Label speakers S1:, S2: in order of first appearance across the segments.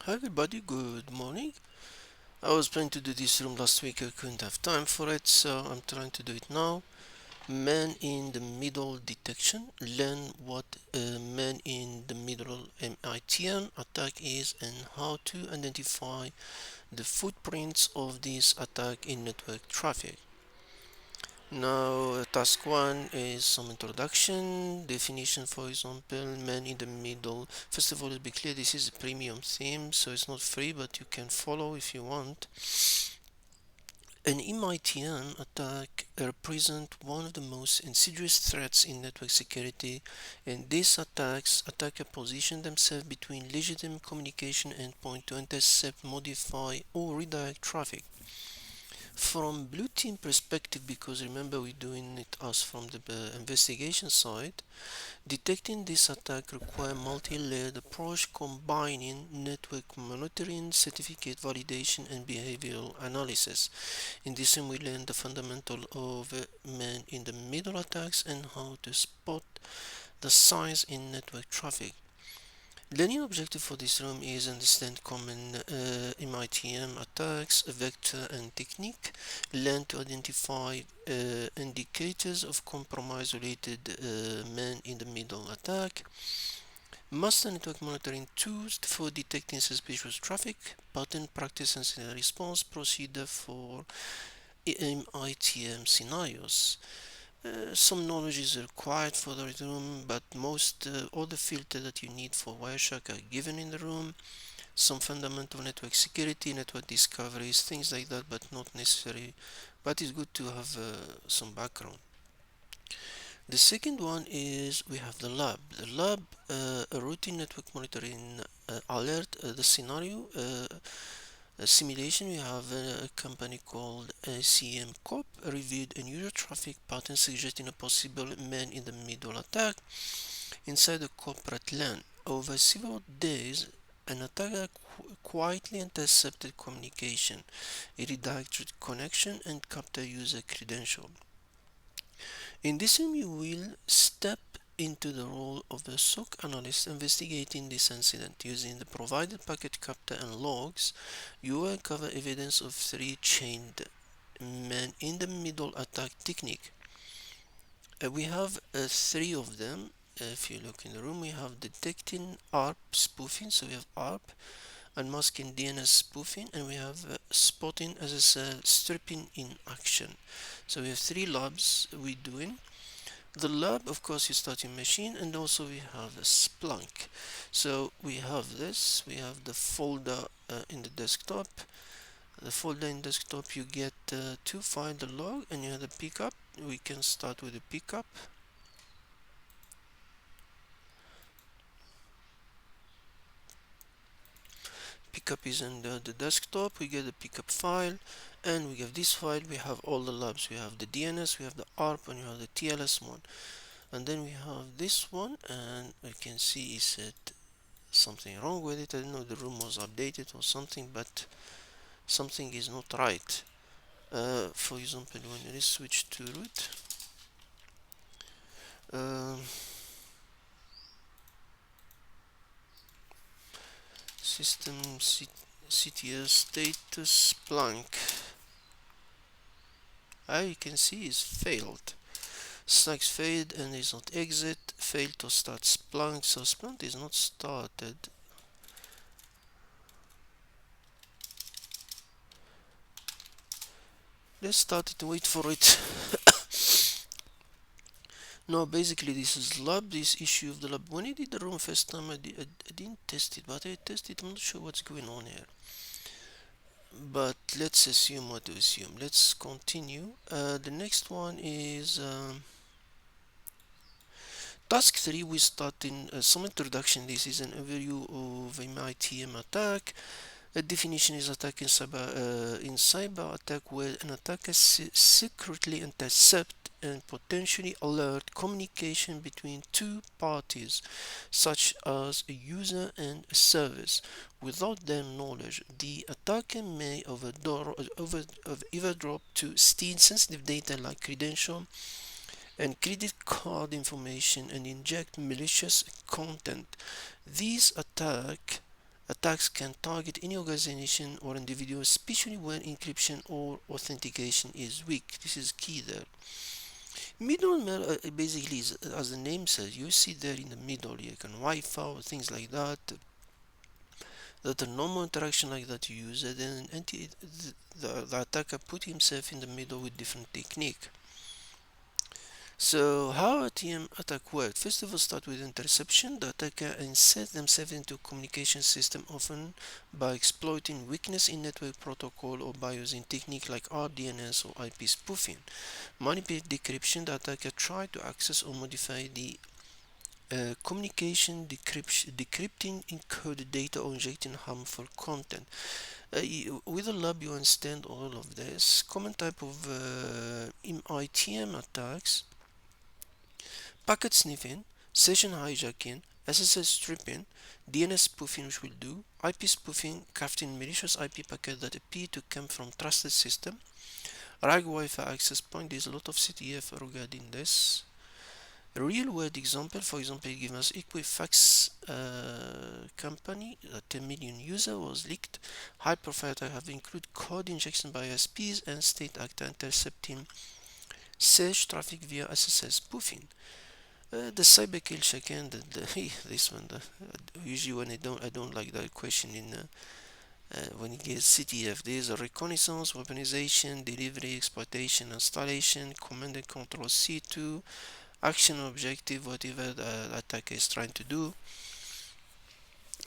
S1: Hi everybody, good morning. I was planning to do this room last week, I couldn't have time for it, so I'm trying to do it now. Man in the middle detection. Learn what a man in the middle MITM attack is and how to identify the footprints of this attack in network traffic. Now, task one is some introduction, definition, for example, man in the middle. First of all, let's be clear, this is a premium theme, so it's not free, but you can follow if you want. An MITM attack represents one of the most insidious threats in network security, and these attackers position themselves between legitimate communication endpoints to intercept, modify, or redirect traffic. From blue team perspective, because remember we're doing it as from the investigation side, detecting this attack requires multi-layered approach combining network monitoring, certificate validation, and behavioral analysis. In this we learn the fundamental of man-in-the-middle attacks and how to spot the signs in network traffic. Learning objective for this room is understand common MITM attacks, vector and technique. Learn to identify indicators of compromise related man-in-the-middle attack. Master network monitoring tools for detecting suspicious traffic. Pattern practice and scenario response procedure for MITM scenarios. Some knowledge is required for the room, but most all the filters that you need for Wireshark are given in the room. Some fundamental network security, network discoveries, things like that, but not necessary. But it's good to have some background. The second one is we have the lab. The lab, a routine network monitoring alert, the scenario simulation. We have a company called CM Corp reviewed unusual traffic pattern suggesting a possible man-in-the-middle attack inside the corporate LAN. Over several days, an attacker quietly intercepted communication, redirected connection, and captured user credential. In this film, you will step into the role of a SOC analyst investigating this incident. Using the provided packet capture and logs, you will uncover evidence of three chained man in the middle attack technique. We have three of them. If you look in the room, we have detecting ARP spoofing, so we have ARP, unmasking DNS spoofing, and we have spotting as I said stripping in action. So we have three labs we're doing. The lab, of course, you start your machine, and also we have a Splunk. So we have this, we have the folder in the desktop. The folder in desktop, you get to find the log, and you have the pickup. We can start with the pickup. Pickup is in the desktop. We get the pickup file, and we have this file. We have all the labs. We have the DNS, we have the ARP, and we have the TLS one. And then we have this one, and we can see it said something wrong with it. I don't know, the room was updated or something, but something is not right. For example, when you switch to root, um, system CTS status blank, you can see is failed. Snacks failed and is not exit, failed to start Splunk, so Splunk is not started. Let's start it and wait for it. No, basically this is lab, this issue of the lab. When I did the room first time, I didn't test it, but I tested. I'm not sure what's going on here. But let's assume what to assume. Let's continue. The next one is task 3. We start in some introduction. This is an overview of a MITM attack. A definition is attack in cyber attack where an attacker secretly intercept and potentially alert communication between two parties, such as a user and a service, without their knowledge. The attacker may overdrop to steal sensitive data like credential and credit card information and inject malicious content. These attacks Attacks can target any organization or individual, especially when encryption or authentication is weak. This is key there. Middleware basically is, as the name says, you see there in the middle, you can Wi-Fi or things like that. That a normal interaction like that you use it, and the attacker put himself in the middle with different technique. So how a TM attack works? First of all, start with interception. The attacker insert themselves into communication system, often by exploiting weakness in network protocol or by using technique like RDNS or IP spoofing. Manipulate decryption. The attacker try to access or modify the communication, decrypting encoded data or injecting harmful content. With the lab, you understand all of this. Common type of MITM attacks: packet sniffing, session hijacking, SSL stripping, DNS spoofing, which will do, IP spoofing, crafting malicious IP packets that appear to come from trusted system, RAG Wi-Fi access point. There's a lot of CTF regarding this. A real world example, for example, give us Equifax company, 10 million user was leaked. High profile attack have included code injection by ISPs and state actor intercepting search traffic via SSL spoofing. The cyber kill check in this one. Usually when I don't like that question in when you get CTF. There's a reconnaissance, weaponization, delivery, exploitation, installation, command and control C2, action objective, whatever the attacker is trying to do.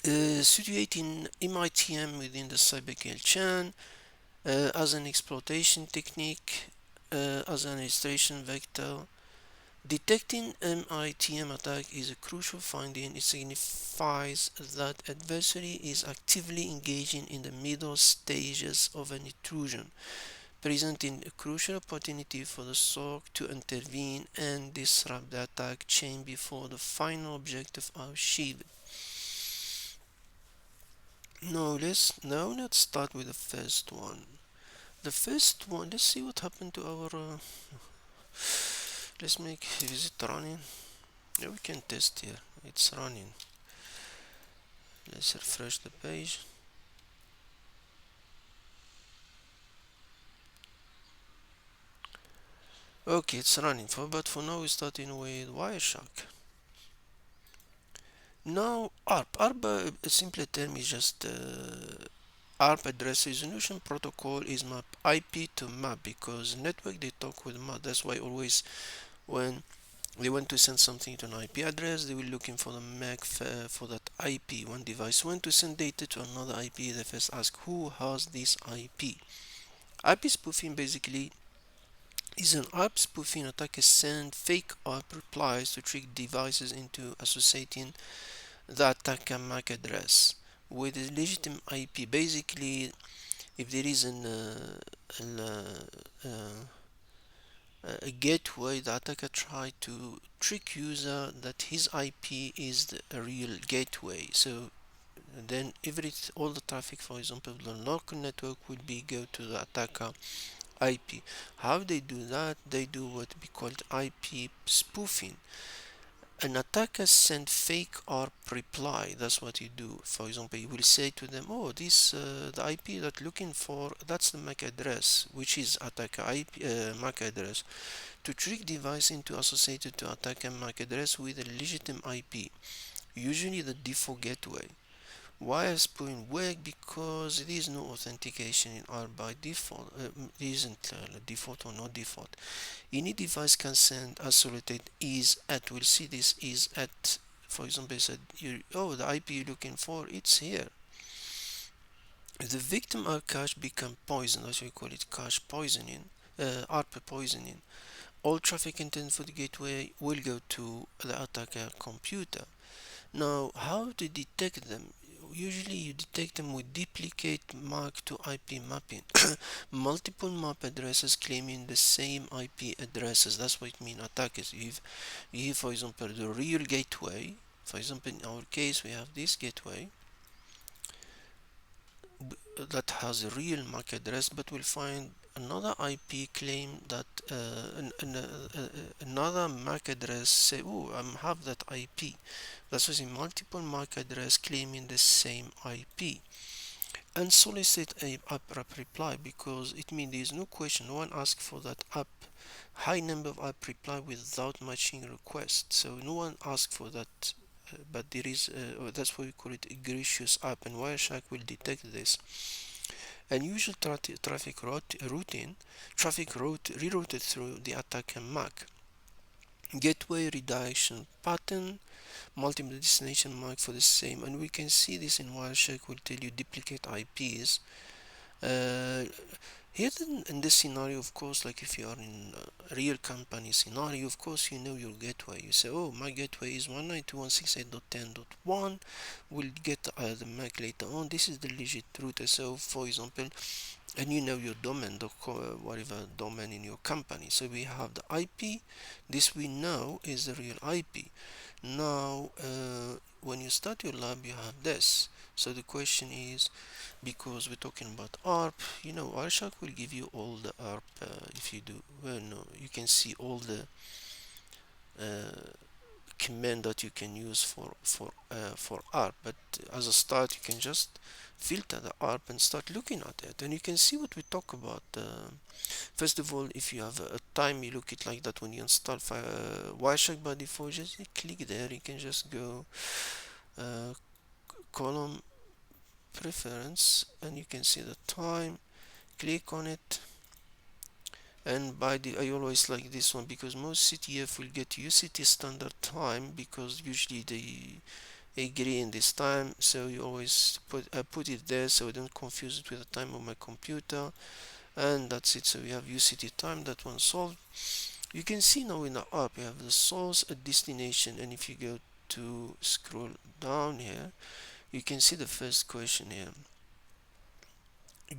S1: Situating MITM within the cyberkill chain as an exploitation technique, as an illustration vector. Detecting MITM attack is a crucial finding. It signifies that adversary is actively engaging in the middle stages of an intrusion, presenting a crucial opportunity for the SOC to intervene and disrupt the attack chain before the final objective are achieved. Let's start with the first one. The first one, let's see what happened to our. Let's make, is it running? Yeah, we can test here. It's running. Let's refresh the page. Okay, it's running. But for now, we're starting with Wireshark. Now, ARP. ARP, a simple term, is just ARP address resolution protocol is map IP to map, because network they talk with map. That's why always when they want to send something to an IP address, they will looking for the MAC for that IP. One device want to send data to another IP, they first ask who has this IP. IP spoofing basically is an ARP spoofing attack. Send fake ARP replies to trick devices into associating the attacker MAC address with a legitimate IP. Basically, if there is a gateway, the attacker try to trick user that his IP is a real gateway. So then all the traffic, for example, the local network will be go to the attacker IP. How they do that? They do what we call IP spoofing. An attacker send fake ARP reply. That's what you do. For example, you will say to them, "Oh, this the IP that looking for, that's the MAC address, which is attacker IP MAC address." To trick device into associated to attacker MAC address with a legitimate IP, usually the default gateway. Why spoofing work? Because there is no authentication in R by default. There isn't default or no default. Any device can send isolated is at. We'll see this is at. For example, said the IP you're looking for, it's here. If the victim or cache become poison, as we call it, cache poisoning, ARP poisoning, all traffic intended for the gateway will go to the attacker computer. Now, how to detect them? Usually you detect them with duplicate MAC to IP mapping. Multiple MAP addresses claiming the same IP addresses. That's what it means attackers. If you have, for example, the real gateway, for example, in our case, we have this gateway that has a real MAC address, but we'll find another IP claim that another MAC address say, oh, I have that IP. That's why multiple MAC address claiming the same IP and solicit a app reply, because it means there is no question, no one asked for that app high number of app reply without matching request. So no one asked for that, but there is that's why we call it egregious app, and Wireshark will detect this. Unusual traffic route rerouted through the attacker MAC. Gateway redirection pattern, multiple destination MAC for the same, and we can see this in Wireshark will tell you duplicate IPs. Uh, Here in this scenario, of course, like if you are in a real company scenario, of course you know your gateway. You say, oh, my gateway is 192.168.10.1. We'll get the MAC later on. This is the legit router. So, for example, and you know your domain, whatever domain in your company. So we have the IP. This we know is the real IP. Now, when you start your lab, you have this. So the question is, because we're talking about ARP, you know, Wireshark will give you all the ARP. If you do, well, no, you can see all the command that you can use for ARP. But as a start, you can just filter the ARP and start looking at it, and you can see what we talk about. First of all, if you have a time, you look it like that when you install Wireshark by default. Just click there. You can just go column preference, and you can see the time. Click on it, and by the I always like this one because most CTF will get UCT standard time, because usually they agree in this time, so you always put it there so I don't confuse it with the time of my computer, and that's it. So we have UCT time, that one solved. You can see now in the app you have the source, a destination, and if you go to scroll down here, you can see the first question here.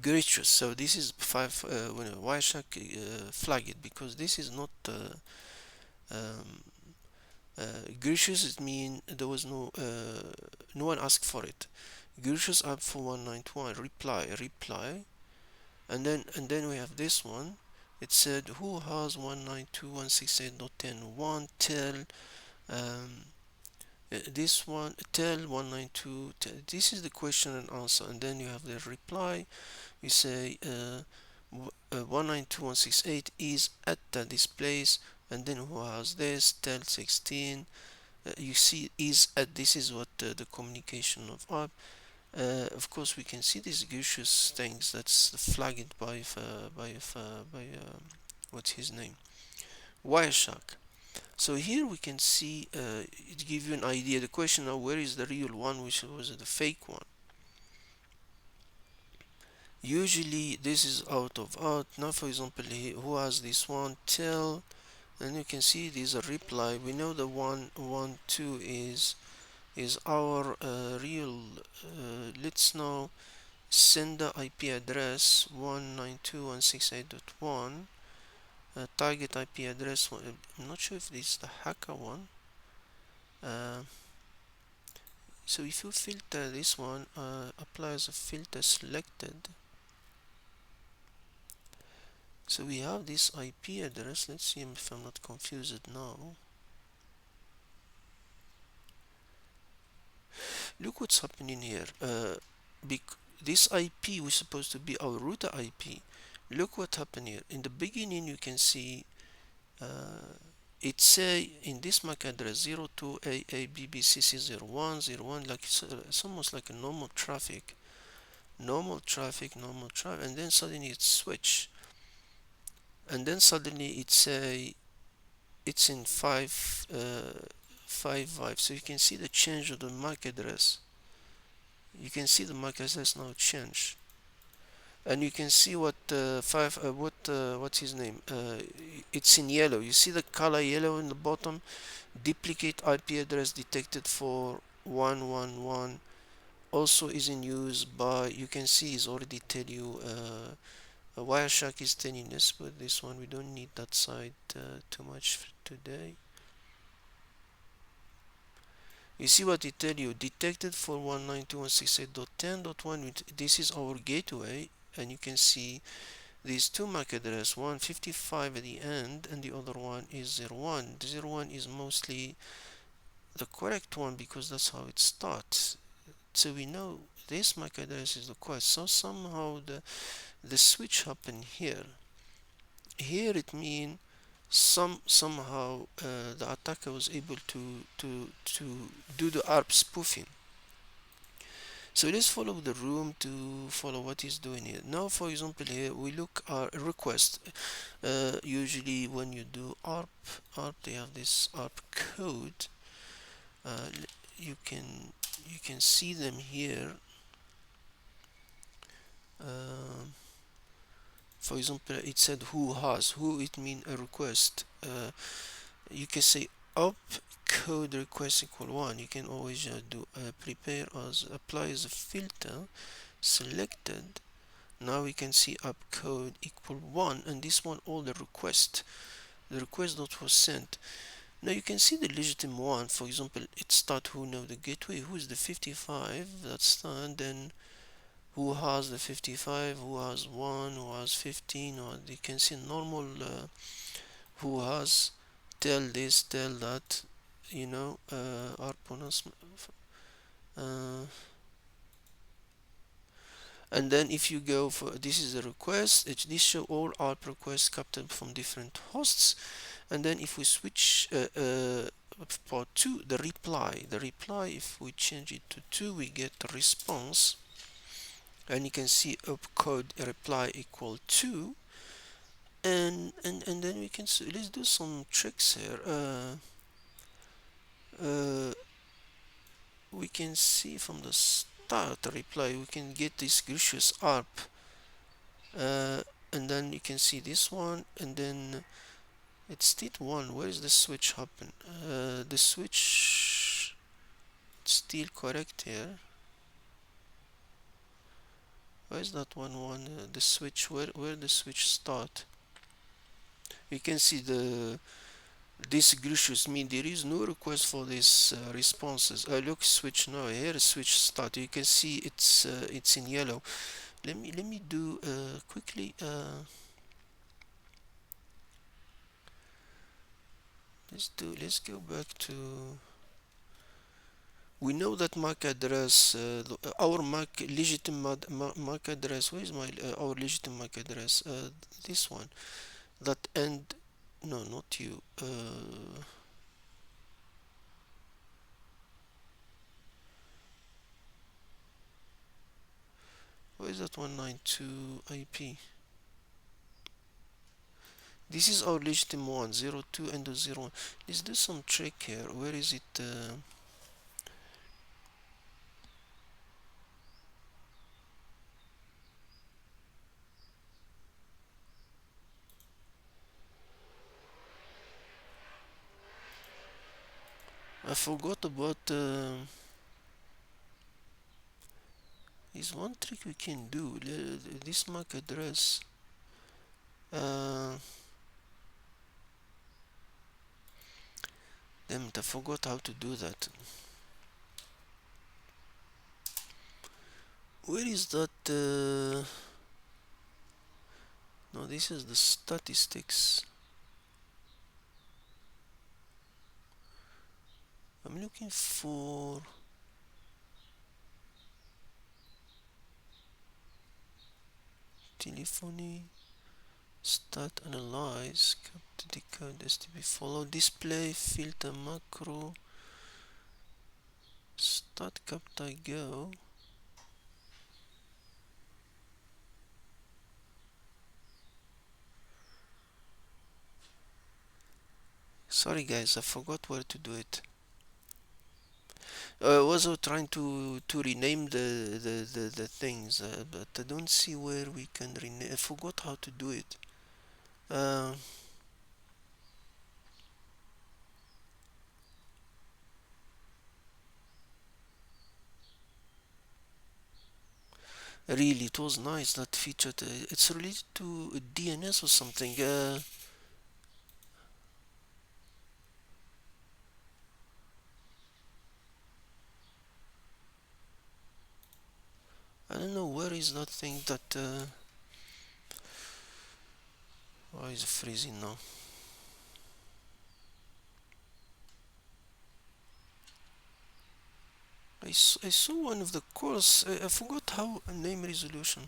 S1: Gracious. So this is when Wireshark flag it, because this is not um, gracious. It means there was no one asked for it. Gracious app for 191 reply, and then we have this one. It said who has 192.168.10.1 tell this one tell 192 this is the question and answer, and then you have the reply. We say 192.168 is at this place, and then who has this tell 16. You see is at, this is what the communication of app. Of course we can see these gracious things that's flagged by what's his name, Wireshark. So here we can see it gives you an idea. The question now, where is the real one, which was the fake one? Usually this is out of out. Now for example, who has this one tell, and you can see these are reply. We know the 112 is our real. Let's now send the IP address 192.168.1. Target IP address. I'm not sure if this is the hacker one. So if you filter this one, apply as a filter selected. So we have this IP address. Let's see if I'm not confused now. Look what's happening here. This IP was supposed to be our router IP. Look what happened here. In the beginning, you can see it say in this MAC address 02AA like it's almost like a normal traffic, and then suddenly it switch, and then suddenly it say it's in 555. So you can see the change of the MAC address. You can see the MAC address now change, and you can see what what's his name. It's in yellow. You see the color yellow in the bottom. Duplicate IP address detected for 111. Also is in use by. You can see it's already tell you. Wireshark is telling us, but this one we don't need that side too much today. You see what it tell you, detected for 192.168.10.1. This is our gateway, and you can see these two MAC address, one 55 at the end and the other one is 01. The 01 is mostly the correct one because that's how it starts. So we know this MAC address is the correct. So somehow the switch happened here. Here it means somehow the attacker was able to do the ARP spoofing. So let's follow the room to follow what he's doing here. Now, for example, here we look at a request. Usually, when you do ARP, they have this ARP code. Uh, you can see them here. Um, for example, it said who has who. It means a request. You can say up code request equal 1. You can always do prepare as apply as a filter selected. Now we can see up code equal 1, and this one all the request that was sent. Now you can see the legitimate one. For example, it start who know the gateway, who is the 55, that's done. Then who has the 55, who has 1, who has 15, or you can see normal who has, tell this, tell that, our bonus. Uh, and then if you go for this is a request, this show all ARP requests captured from different hosts. And then if we switch part 2, the reply, if we change it to 2, we get a response, and you can see opcode reply equal 2. And then we can let's do some tricks here. We can see from the start reply we can get this gracious ARP, and then you can see this one, and then it's state 1. Where is the switch happen? The switch still correct here. Where is that one? The switch, where the switch start? You can see this gracious mean there is no request for these responses. Look, switch now. Here switch start. You can see it's in yellow. Let me do quickly. Let's go back to. We know that MAC address, our MAC legitimate MAC address. Where is my our legitimate MAC address? This one. That end. No, not you. Where is that 192 IP? This is our legitimate one, 02 and 01. Let's do some trick here. Where is it? I forgot about. Is one trick we can do. This MAC address. Damn it! I forgot how to do that. Where is that? No, this is the statistics. I'm looking for. Telephony. Stat analyze, capture decode, STP follow, display, filter, macro, stat capture go. Sorry guys, I forgot where to do it. I was trying to rename the things, but I don't see where we can rename. I forgot how to do it. Really, it was nice that feature. It's related to DNS or something. I don't know where is that thing that. Why is it freezing now? I saw one of the calls. I forgot how name resolution.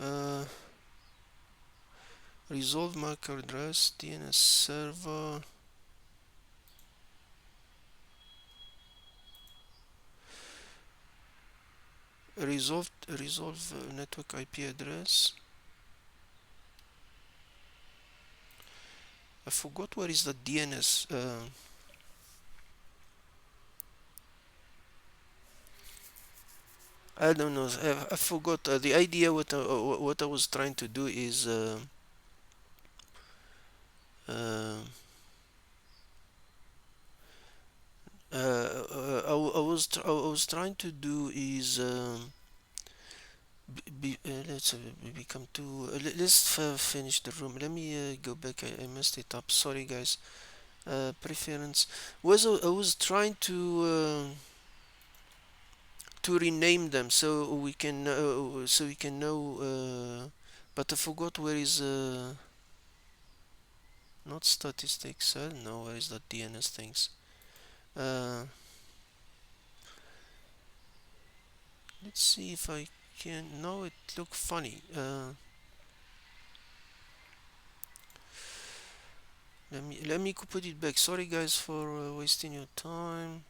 S1: Uh, Resolve MAC address, DNS server. Resolve network IP address. I forgot where is the DNS. I don't know. I forgot the idea. What I was trying to do is uh, I was trying to do is let's become too. Let's finish the room. Let me go back. I messed it up. Sorry, guys. Preference was I was trying to rename them so we can know. But I forgot where is not statistics. I don't know where is the DNS things. Uh, let's see if I can. No, it look funny. Let me put it back. Sorry guys for wasting your time.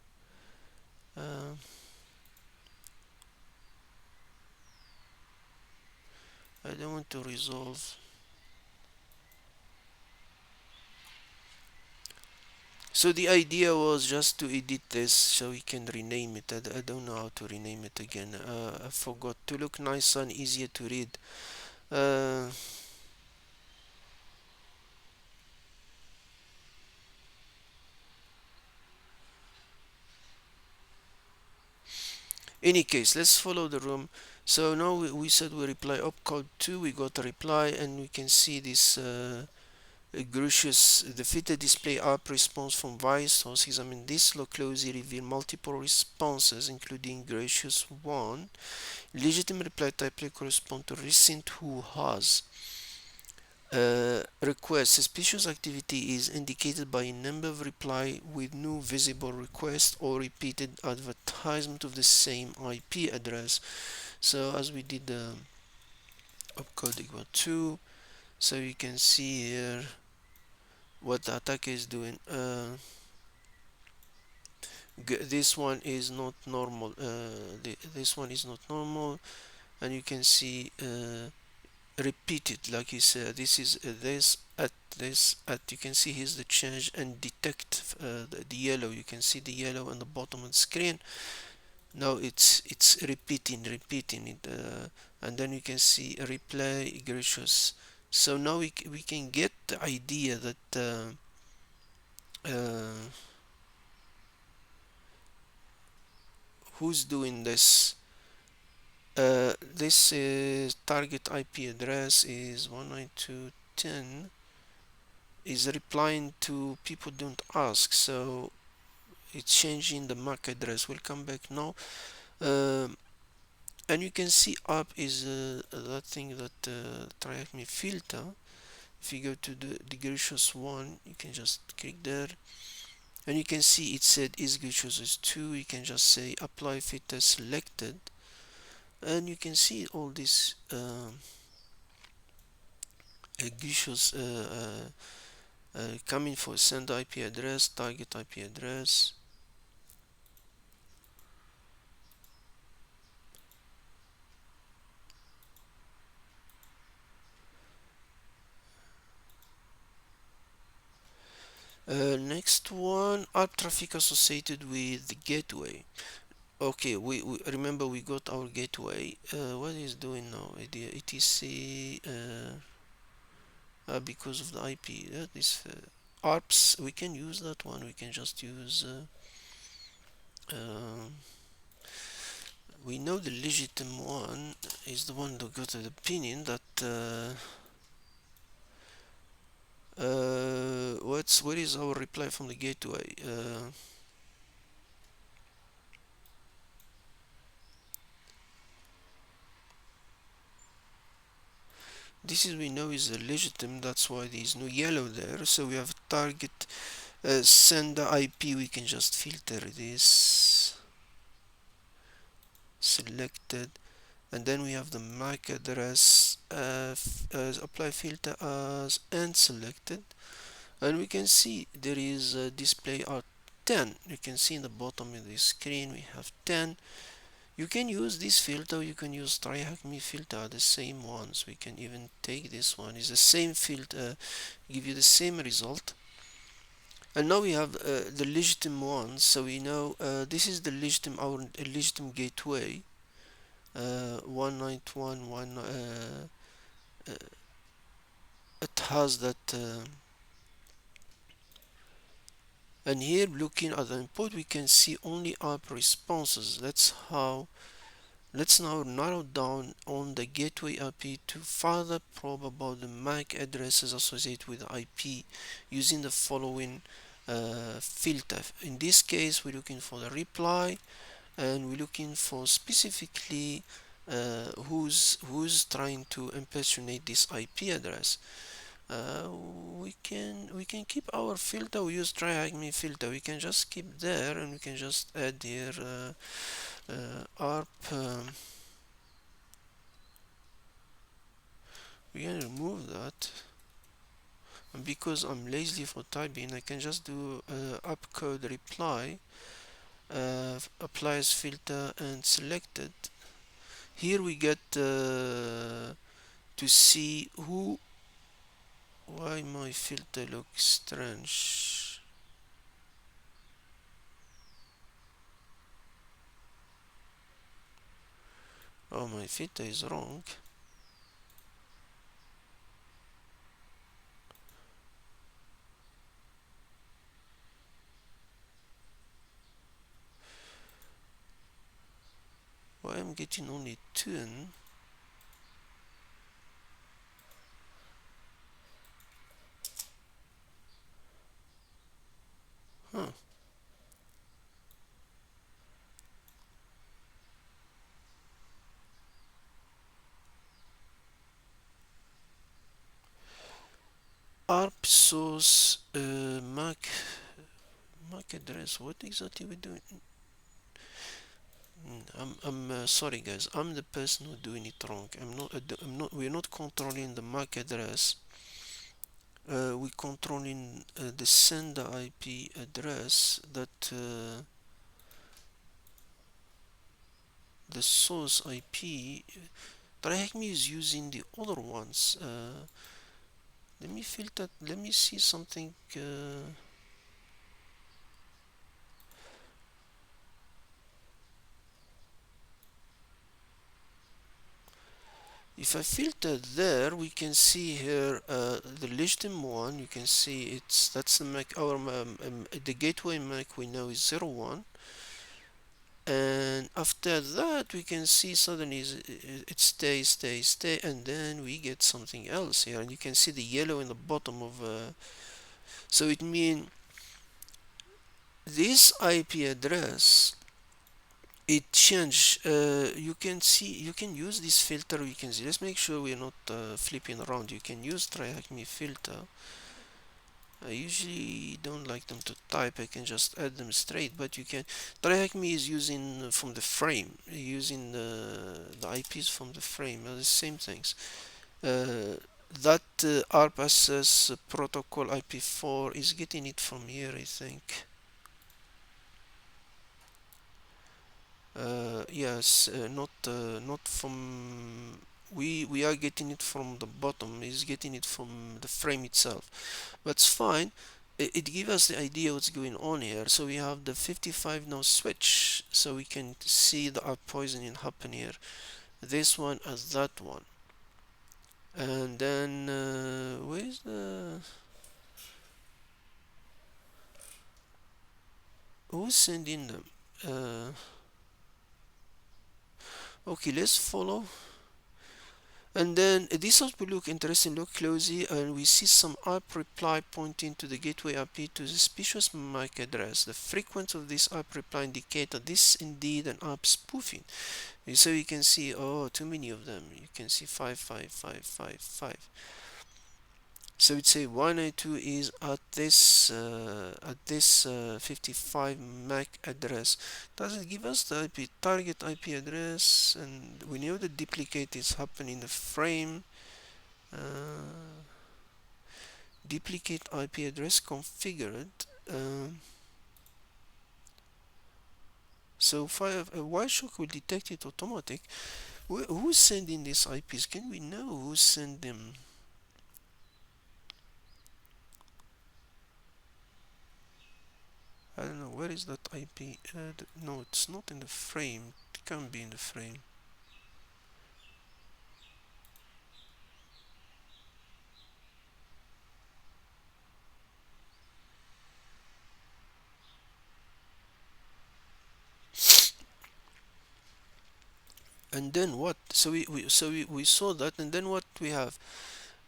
S1: Uh, I don't want to resolve. So the idea was just to edit this so we can rename it. I don't know how to rename it again. I forgot to look nicer and easier to read. Uh, any case, let's follow the room. So now we said we reply opcode 2. We got a reply and we can see this Gracious, the fitted display app response from various sources. I mean, this look closely reveal multiple responses, including gracious one. Legitimate reply typically correspond to recent who has. Request. Suspicious activity is indicated by a number of reply with no visible request or repeated advertisement of the same IP address. So as we did the opcode equal 2, so you can see here what the attacker is doing. This one is not normal. This one is not normal, and you can see repeated, like you said. This is this at. You can see here's the change and detect the yellow. You can see the yellow on the bottom of the screen. Now it's repeating it, and then you can see replay gracious. So now we can get the idea that. Who's doing this? This is target IP address is 192.10 is replying to people don't ask, so it's changing the MAC address. We'll come back now. Um, and you can see up is that thing that TryHackMe filter. If you go to the gracious one, you can just click there, and you can see it said is gracious is 2. You can just say apply filter selected, and you can see all these glitches coming for send IP address, target IP address. Next one, ARP traffic associated with the gateway. Okay, we remember we got our gateway. What is doing now? The etc because of the IP. That is ARPs. We can use that one. We can just use. We know the legitimate one is the one that got the opinion that. Where is our reply from the gateway? this is, we know, is a legitimate, that's why there is no yellow there. So we have target sender IP, we can just filter this, selected, and then we have the MAC address apply filter as and selected, and we can see there is a display at 10. You can see in the bottom of the screen we have 10. You can use this filter, you can use TryHackMe filter, the same ones. We can even take this one, is the same filter, give you the same result. And now we have the legitimate ones. So we know this is the legitimate, our legitimate gateway. 191 it has that and here, looking at the input, we can see only ARP responses. That's how. Let's now narrow down on the gateway IP to further probe about the MAC addresses associated with the IP using the following filter. In this case, we're looking for the reply, and we're looking for specifically who's trying to impersonate this IP address. uh, we can keep our filter. We use TryHackMe filter. We can just keep there, and we can just add here ARP. We can remove that, and because I'm lazy for typing, I can just do app code reply, applies filter and selected. Here we get to see who. Why my filter looks strange? Oh, my filter is wrong. Why I'm getting only 10? Huh. ARP source MAC address. What exactly we doing? I'm sorry, guys. I'm the person who doing it wrong. I'm not. I'm not. We're not controlling the MAC address. We're controlling the sender IP address. That the source IP. TryHackMe is using the other ones. Let me filter. Let me see something. If I filter there, we can see here the legitimate one. You can see that's the MAC. Our the gateway MAC we know is 01, and after that we can see suddenly it stay, and then we get something else here, and you can see the yellow in the bottom of. So it means this IP address, it changed. You can see, you can use this filter. You can see, let's make sure we're not flipping around. You can use TryHackMe filter. I usually don't like them to type. I can just add them straight, but you can. TryHackMe is using from the frame, using the IPs from the frame, the same things. That ARP-SS protocol IP4 is getting it from here, I think. Yes, not from. We are getting it from the bottom. Is getting it from the frame itself, but it's fine. It gives us the idea what's going on here. So we have the 55 now switch, so we can see the poisoning happen here. This one as that one, and then where's the who's sending them? Okay, let's follow. And then this output look interesting. Look closely, and we see some ARP reply pointing to the gateway IP to the suspicious MAC address. The frequency of this ARP reply indicate that this is indeed an ARP spoofing. So you can see, oh, too many of them. You can see 55555. So we'd say 192 is at this 55 MAC address. Does it give us the IP target IP address? And we know the duplicate is happening in the frame. Uh, Duplicate IP address configured. So Wireshark will detect it automatic. Who's sending these IPs? Can we know who sent them? I don't know. Where is that IP? No, it's not in the frame. It can't be in the frame. And then what? So we saw that, and then what we have?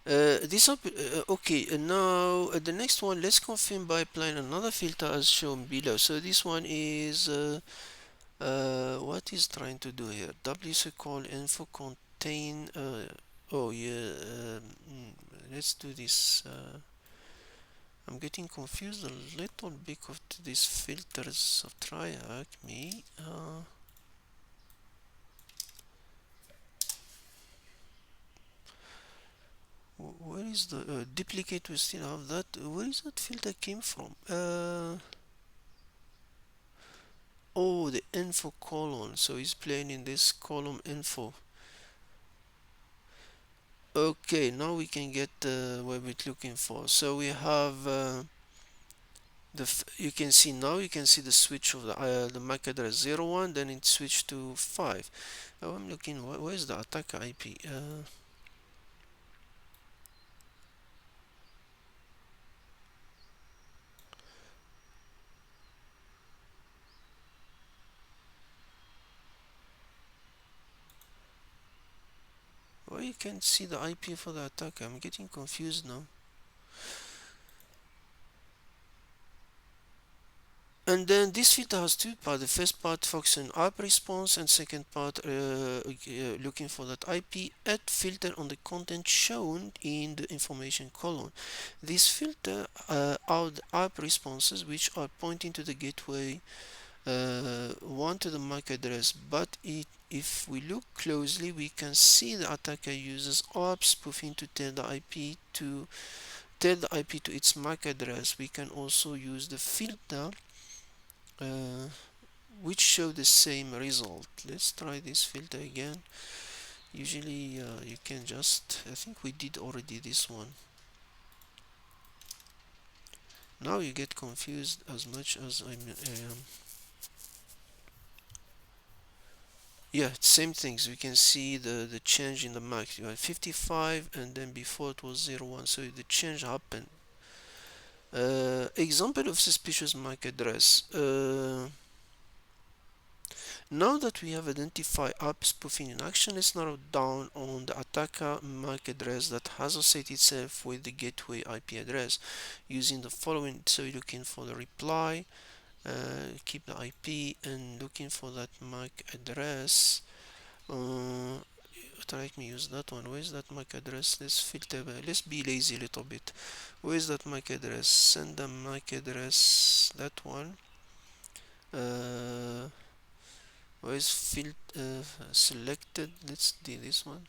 S1: This up. Okay, and now the next one. Let's confirm by applying another filter as shown below. So this one is what is trying to do here? WC call info contain. Oh yeah. Let's do this. I'm getting confused a little bit of these filters of TryHackMe. Where is the duplicate? We still have that. Where is that filter came from? Oh, the info column. So it's playing in this column info. Okay, now we can get what we're looking for. So we have you can see now you can see the switch of the MAC address 01, then it switched to 5. Oh, I'm looking. Where's the attacker IP? Well, you can see the IP for the attacker. I'm getting confused now. And then this filter has two parts. The first part focuses on ARP response, and second part looking for that IP at filter on the content shown in the information column. This filter out the ARP responses which are pointing to the gateway one to the MAC address, but if we look closely, we can see the attacker uses ARP spoofing to tell the IP to its MAC address. We can also use the filter uh, which show the same result. Let's try this filter again. Usually you can just, I think we did already this one. Now you get confused as much as I am. Yeah, same things. We can see the change in the MAC. You had 55 and then before it was 01, so the change happened. Example of suspicious MAC address. Now that we have identified ARP spoofing in action, let's narrow down on the attacker MAC address that associates itself with the gateway IP address using the following. So you're looking for the reply, keep the IP, and looking for that MAC address. Let me use that one. Where's that MAC address? Let's filter. Let's be lazy a little bit. Where's that MAC address? Send the MAC address. That one. Uh, where's selected? Let's do this one.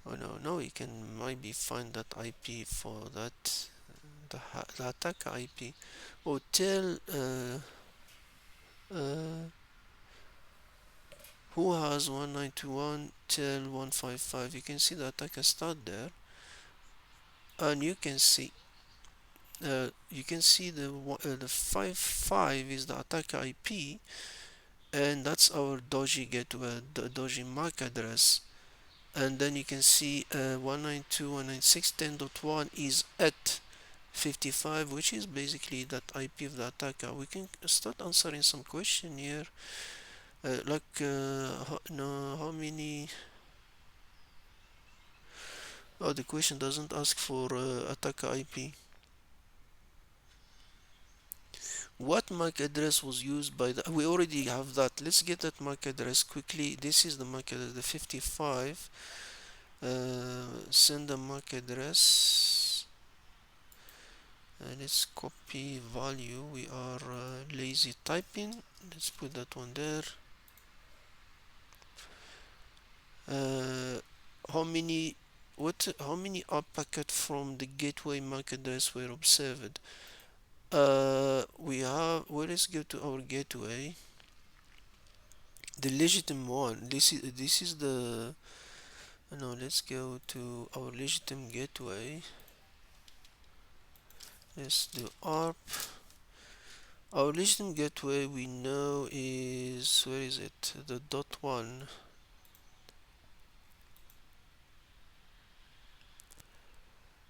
S1: Oh no, no, we can maybe find that IP for that. The attacker IP. Oh, tell uh, who has 1921 tell 155. You can see the attacker start there, and you can see the 55 is the attacker IP, and that's our doji gateway, the doji MAC address. And then you can see 192.196.10.1 is at 55, which is basically that IP of the attacker. We can start answering some question here, like no, how many Oh, the question doesn't ask for attacker IP. What MAC address was used by the... We already have that. Let's get that MAC address quickly. This is the MAC address, the 55. Send the MAC address. Let's copy value. We are lazy typing. Let's put that one there. How many ARP packets from the gateway MAC address were observed? We have, let's go to our gateway, the legitimate one. This is the, no, let's go to our legitimate gateway. Let's do ARP. Our legitimate gateway we know is, where is it? The dot one.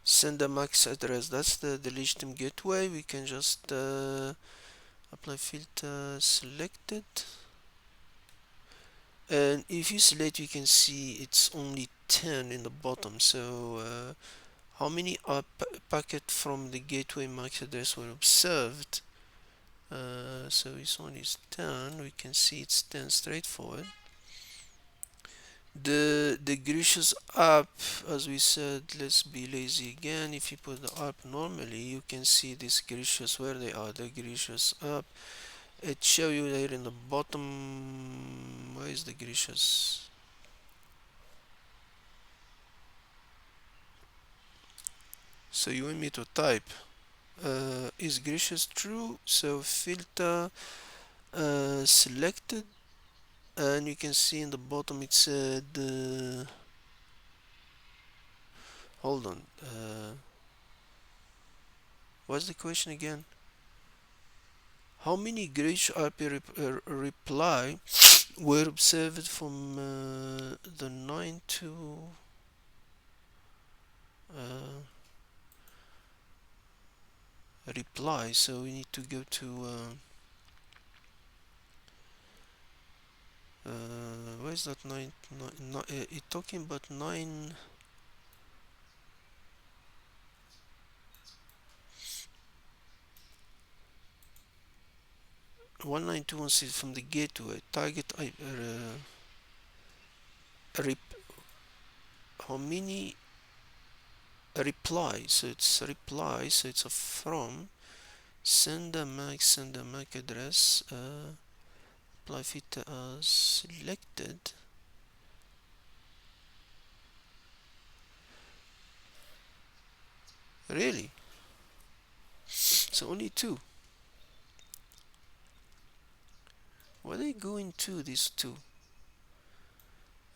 S1: Send a max address. That's the legitimate gateway. We can just apply filter selected, and if you select, you can see it's only 10 in the bottom. So how many packet from the gateway MAC address were observed? So this one is 10. We can see it's 10, straightforward. The gracious app, as we said, let's be lazy again. If you put the app normally, you can see this gracious, where they are, the gracious app. It show you there in the bottom. Where is the gracious? So you want me to type is gracious true? So filter selected, and you can see in the bottom it said hold on, what's the question again? How many gracious IP reply were observed from the 9 to reply? So we need to go to where's that 9, it's talking about 9. 192.1.6 from the gateway target how many reply? So it's a reply, so it's a from send a MAC address, apply filter as selected. Really? So only 2. Where are they going to, these 2?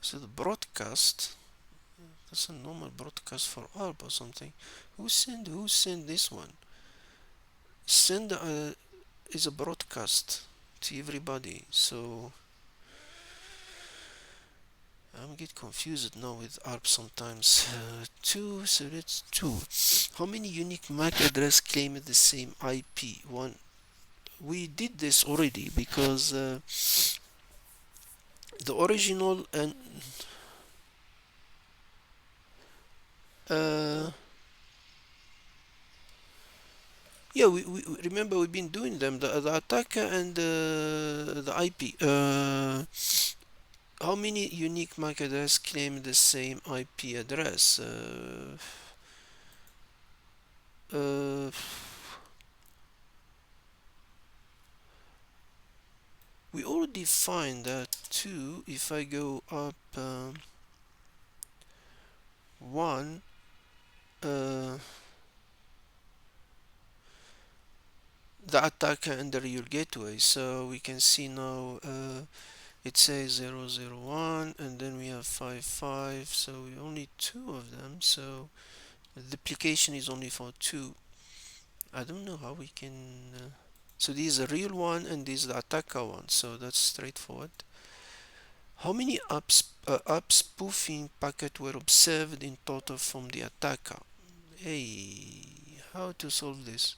S1: So the broadcast, that's a normal broadcast for ARP or something. Who send this one? Send is a broadcast to everybody. So I'm get confused now with ARP sometimes. 2, so that's 2. How many unique MAC address claim the same IP? 1. We did this already because the original and yeah, we remember we've been doing them, the attacker and the IP. How many unique MAC address claim the same IP address? We already find that 2. If I go up 1, the attacker and the real gateway. So we can see now it says 001, and then we have 55. So we only 2 of them. So the duplication is only for 2. I don't know how we can. So this is a real one, and this is the attacker one. So that's straightforward. How many app spoofing packets were observed in total from the attacker? Hey, how to solve this?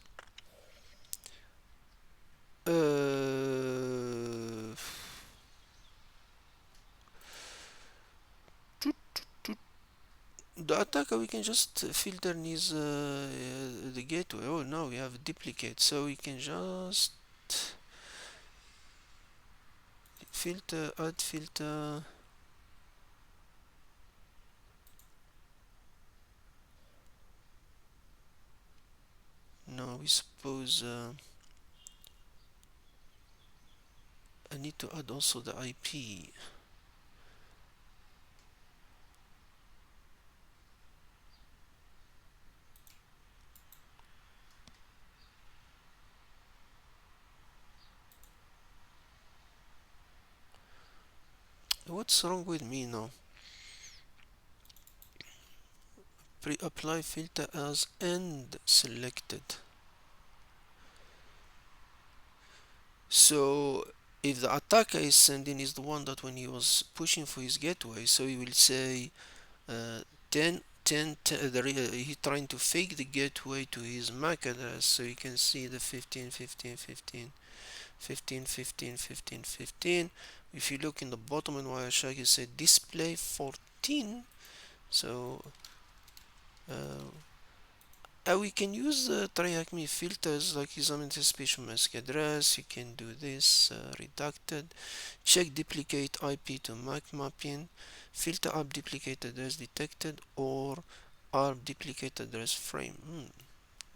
S1: the attacker, we can just filter needs the gateway. Oh, now we have duplicate, so we can just filter, add filter. No, we suppose I need to add also the IP. What's wrong with me now? Apply filter as end selected. So if the attacker is sending is the one that when he was pushing for his gateway, so he will say 10 10, 10 he trying to fake the gateway to his MAC address, so you can see the 15 15 15 15 15 15 15. If you look in the bottom in Wireshark, you say display 14. So we can use the TryHackMe filters like his anticipation mask address. You can do this redacted, check duplicate IP to MAC mapping, filter ARP duplicate address detected, or ARP duplicate address frame.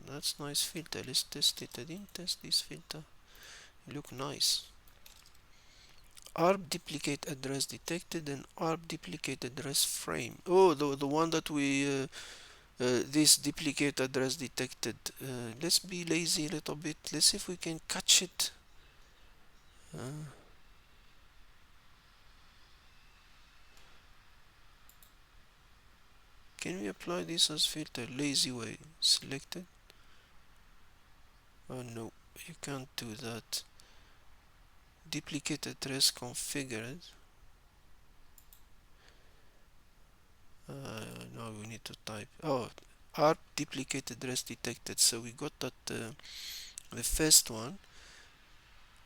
S1: That's nice filter. Let's test it. I didn't test this filter. It look nice. ARP duplicate address detected and ARP duplicate address frame. Oh, the one that we this duplicate address detected. Let's be lazy a little bit. Let's see if we can catch it. Can we apply this as filter? Lazy way. Selected. Oh no, you can't do that. Duplicate address configured. Now we need to type. Oh, ARP duplicate address detected. So we got that the first one.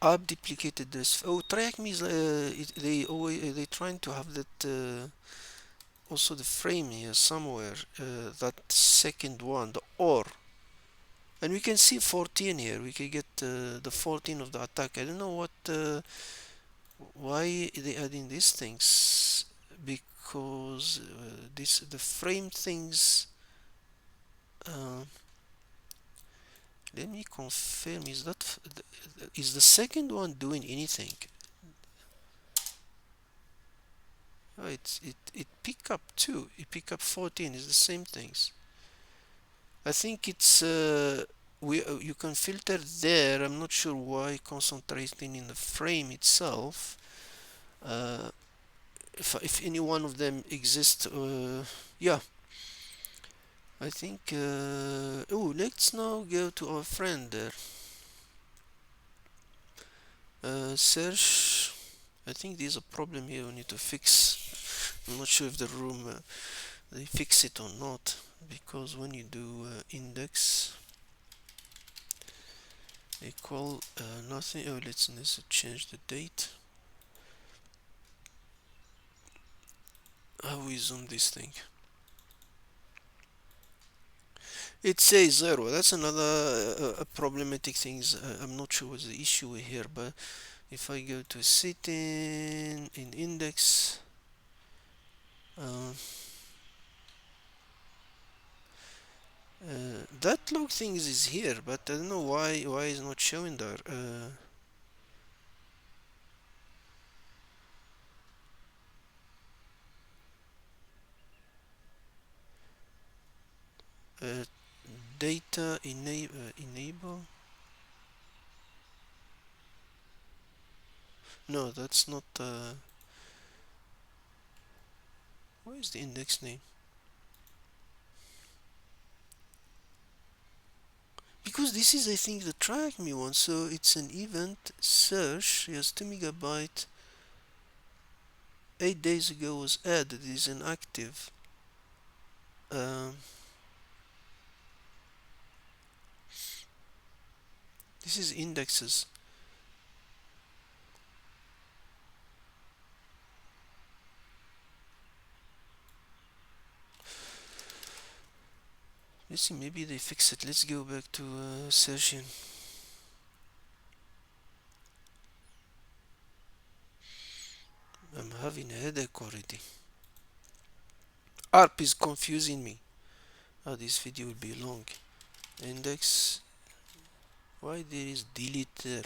S1: ARP duplicate address. Oh, TryHackMe is they always they trying to have that. Also the frame here somewhere, that second one, the or, and we can see 14 here. We can get the 14 of the attack. I don't know what why they adding these things, because this the frame things. uh, Let me confirm, is that is the second one doing anything? Oh, it pick up too. It pick up 14. Is the same things. I think it's we you can filter there. I'm not sure why concentrating in the frame itself. Uh, if any one of them exists, yeah, I think. Oh, let's now go to our friend there. Search. I think there's a problem here we need to fix. I'm not sure if the room they fix it or not, because when you do index equal nothing. Oh, let's change the date. How we zoom this thing? It says 0. That's another problematic things. I'm not sure what's the issue here, but if I go to setting in index, uh, that log things is here, but I don't know why it's not showing there. Uh, Data enable. No, that's not. What is the index name? Because this is, I think, the TryHackMe one. So it's an event search. Yes, 2 megabyte. 8 days ago was added. It is inactive. Um, this is indexes. Let's see, maybe they fix it. Let's go back to session. I'm having a headache already. ARP is confusing me. Oh, this video will be long. Index. Why there is delete there?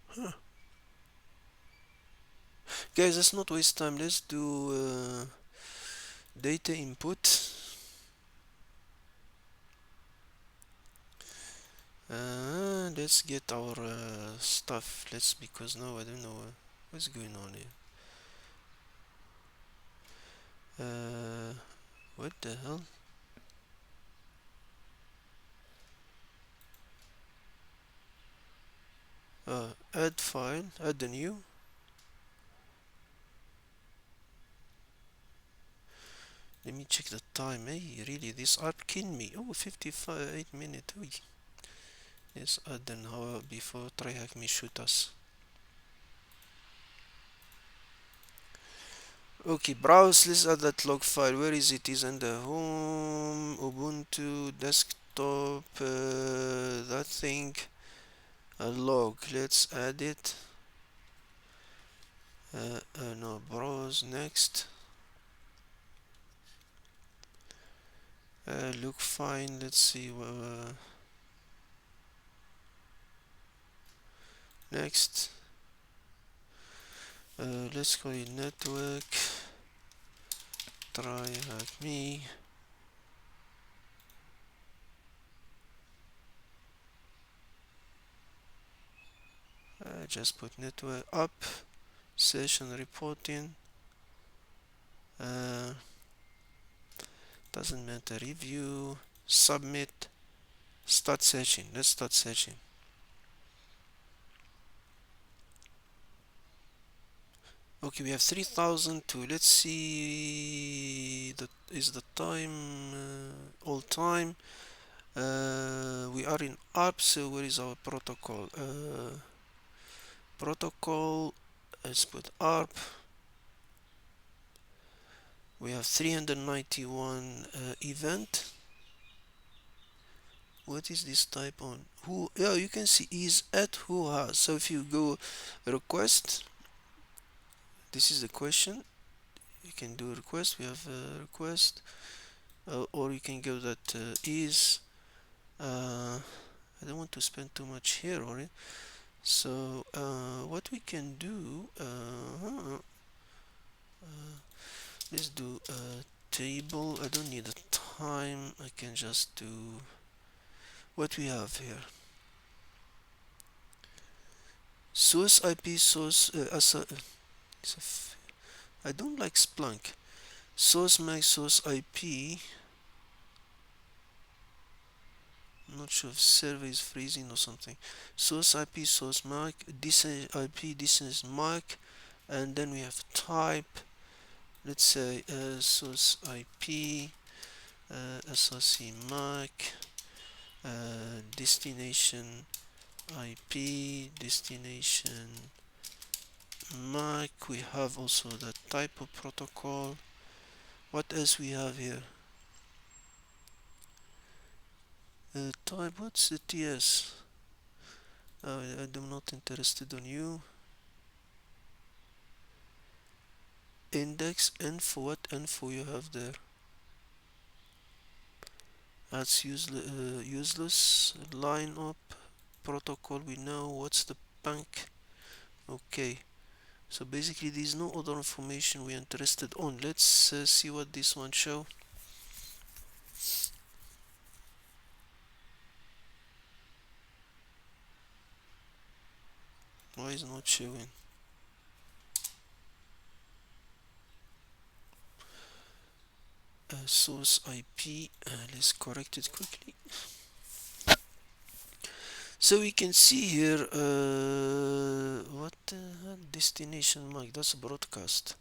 S1: Huh. Guys, let's not waste time. Let's do data input. Let's get our stuff. Because now I don't know what's going on here. What the hell? Add file, add a new. Let me check the time. Hey, really, this app killed me. Oh, 55 minutes. Let's add an hour before TryHackMe shoot us. Okay, browse. Let's add that log file. Where is it? Is in the home, Ubuntu, desktop, that thing. A log. Let's add it. No, browse next. Look fine. Let's see. Next. Let's call it network. TryHackMe. Just put network up. Session reporting. Doesn't matter. Review. Submit. Start session. Let's start session. Okay, we have 3002. Let's see. That is the time. All time. We are in ARP. So where is our protocol? Protocol. Let's put ARP. We have 391 event. What is this type on? Who? Yeah, you can see is at who has. So if you go request, this is the question. You can do a request. We have a request, or you can go that is. I don't want to spend too much here on it. So what we can do? Let's do a table. I don't need a time. I can just do what we have here. Source IP source I don't like Splunk. Source MAC source IP. I'm not sure if server is freezing or something. Source IP source MAC, distance IP distance MAC, and then we have type. Let's say source IP, SRC MAC, destination IP, destination MAC. We have also the type of protocol. What else we have here? Type. What's the TS? I'm not interested on you. Index info. What info you have there? That's useless. Line up protocol. We know what's the bank. Okay. So basically, there's no other information we're interested on. Let's see what this one show. Why is not showing? Source IP. Let's correct it quickly. So we can see here what the hell? Destination MAC. That's a broadcast.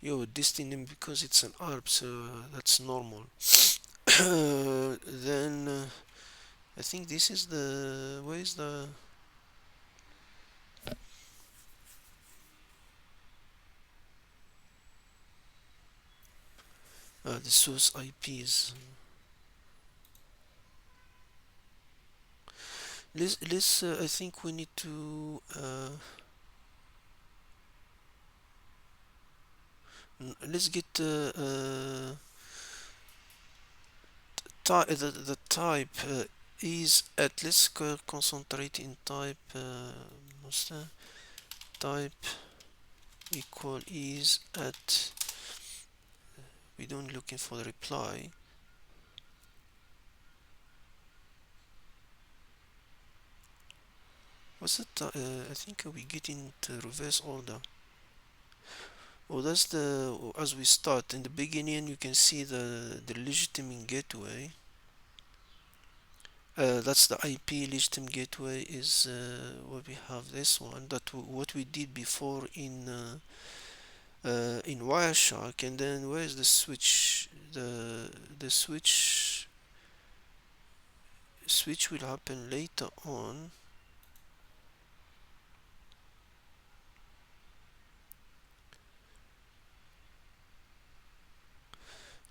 S1: Yo, destiny because it's an ARP, so that's normal. Then I think this is the where is the source IPs. Let's I think we need to let's get the type is at, let's concentrate in type what's that? Type equal is at, we don't looking for the reply. What's it? I think we get into reverse order. Oh, that's the, as we start in the beginning, you can see the legitimate gateway. That's the IP legitimate gateway is what we have. This one that what we did before in Wireshark, and then where is the switch? The switch will happen later on.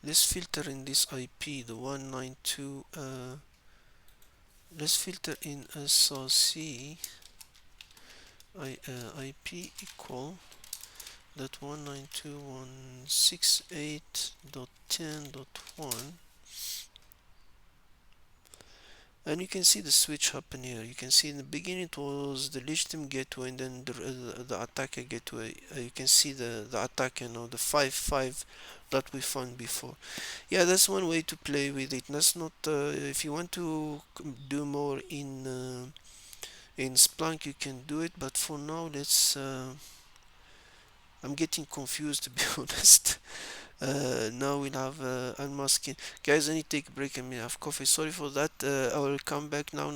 S1: Let's filter in this IP, the 192. Let's filter in SRC IP equal that 192.168.10.1, and you can see the switch happen here. You can see in the beginning it was the legitimate gateway, and then the attacker gateway. You can see the attacker now, the 5-5 that we found before. Yeah, that's one way to play with it. That's not if you want to do more in Splunk, you can do it, but for now let's I'm getting confused, to be honest. Now we'll have unmasking. Guys, I need to take a break and have coffee. Sorry for that. I will come back now.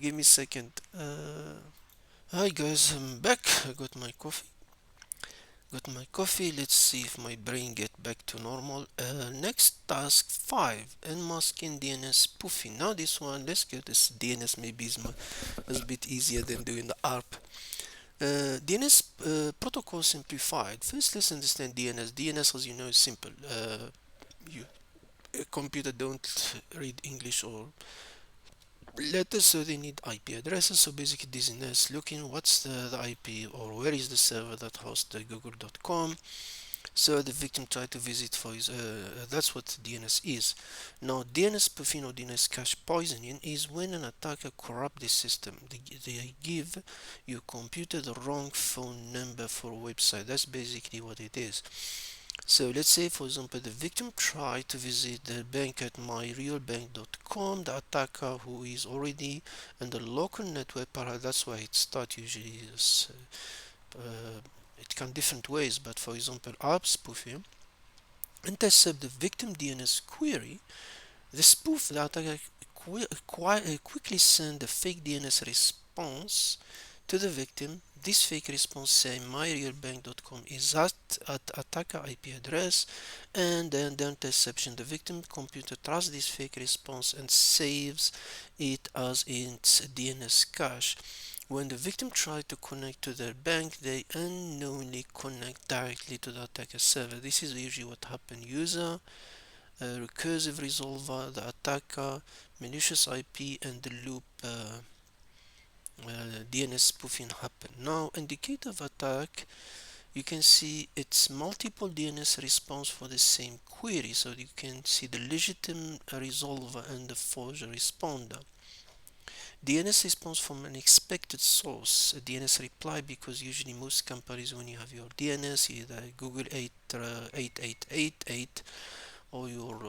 S1: Give me a second. Hi guys, I'm back. I got my coffee. Let's see if my brain get back to normal. Next task 5, unmasking DNS spoofing. Now this one, let's get this DNS, maybe is a bit easier than doing the ARP. DNS protocol simplified. First, let's understand DNS. DNS, as you know, is simple. You a computer don't read English or letters, so they need IP addresses. So basically, DNS looking what's the IP, or where is the server that hosts the google.com. So the victim tried to visit for his, that's what DNS is. Now DNS spoofing or DNS cache poisoning is when an attacker corrupt the system. They give your computer the wrong phone number for a website. That's basically what it is. So let's say, for example, the victim tried to visit the bank at myrealbank.com. The attacker, who is already in the local network, perhaps that's why it starts usually as, it can different ways, but for example, ARP spoofing intercept the victim DNS query. The spoof, the attacker quickly send a fake DNS response to the victim. This fake response say myrealbank.com is at attacker IP address, and then the interception, the victim computer trusts this fake response and saves it as its DNS cache. When the victim tries to connect to their bank, they unknowingly connect directly to the attacker server. This is usually what happens. User, recursive resolver, the attacker, malicious IP, and the loop DNS spoofing happen. Now, indicator of attack, you can see it's multiple DNS response for the same query. So you can see the legitimate resolver and the forger responder. DNS response from an expected source, a DNS reply, because usually most companies, when you have your DNS, either Google 8888 or your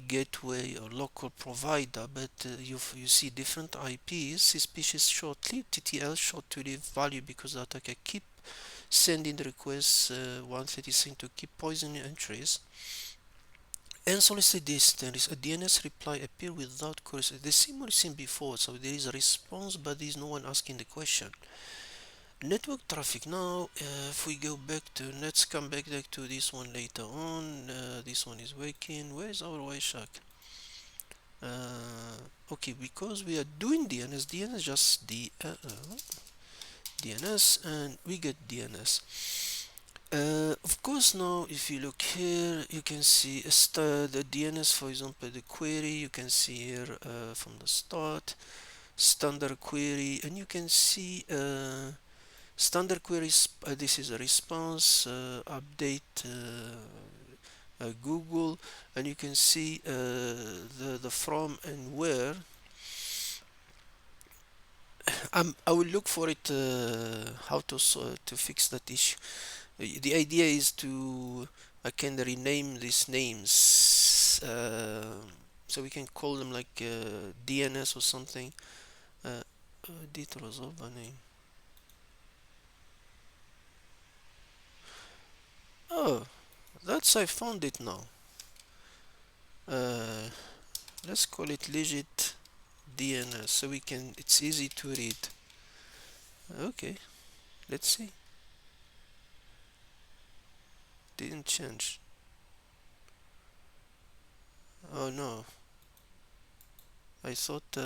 S1: gateway or local provider, but you see different IPs, suspicious short-lived TTL, short-to-live value, because the attacker keep sending the requests 136 to keep poisoning entries. Unsolicited distance, a DNS reply appear without correspondence. The same what we've seen before, so there is a response, but there is no one asking the question. Network traffic. Now, if we go back to, let's come back to this one later on. This one is working. Where is our Wireshark? Okay, because we are doing DNS just DNS, and we get DNS. Of course, now if you look here, you can see the DNS, for example, the query. You can see here from the start, standard query, and you can see standard queries. This is a response update. Google, and you can see the from and where. I will look for it, how to fix that issue. The idea is to I can rename these names, so we can call them like DNS or something. Did resolve a name? Oh, that's I found it now. Uh, let's call it legit DNS so we can. It's easy to read. Okay, let's see. Didn't change. Oh no, I thought.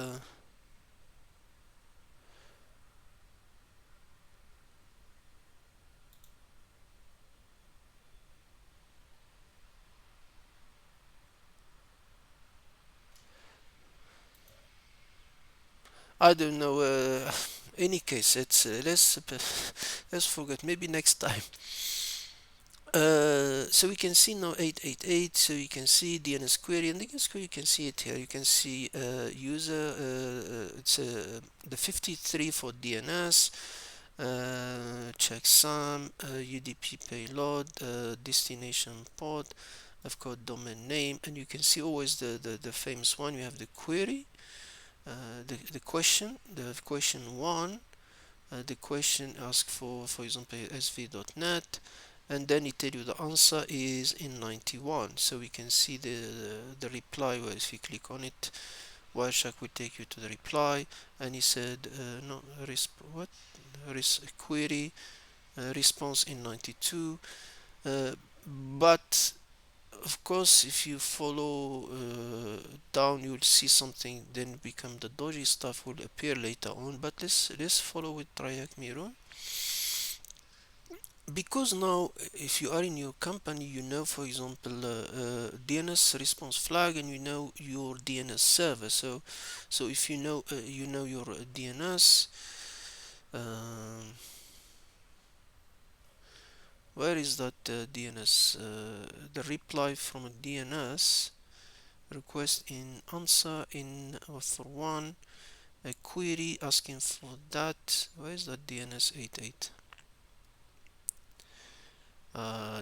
S1: I don't know. Any case, it's let's forget. Maybe next time. So we can see now 888. So you can see DNS query, and DNS query you can see it here. You can see user. It's the 53 for DNS. Checksum, UDP payload, destination port. I've got domain name, and you can see always the famous one. You have the query, the question one. The question asks for example, sv.net, and then it tell you the answer is in 91. So we can see the reply. Where if you click on it, Wireshark will take you to the reply, and he said no what query response in 92. But of course, if you follow down, you will see something. Then become the dodgy stuff will appear later on. But let's follow with TryHackMe run. Because now, if you are in your company, you know, for example, DNS response flag, and you know your DNS server. So if you know your DNS. Um, where is that DNS? The reply from a DNS request in answer in author 1, a query asking for that. Where is that DNS 88?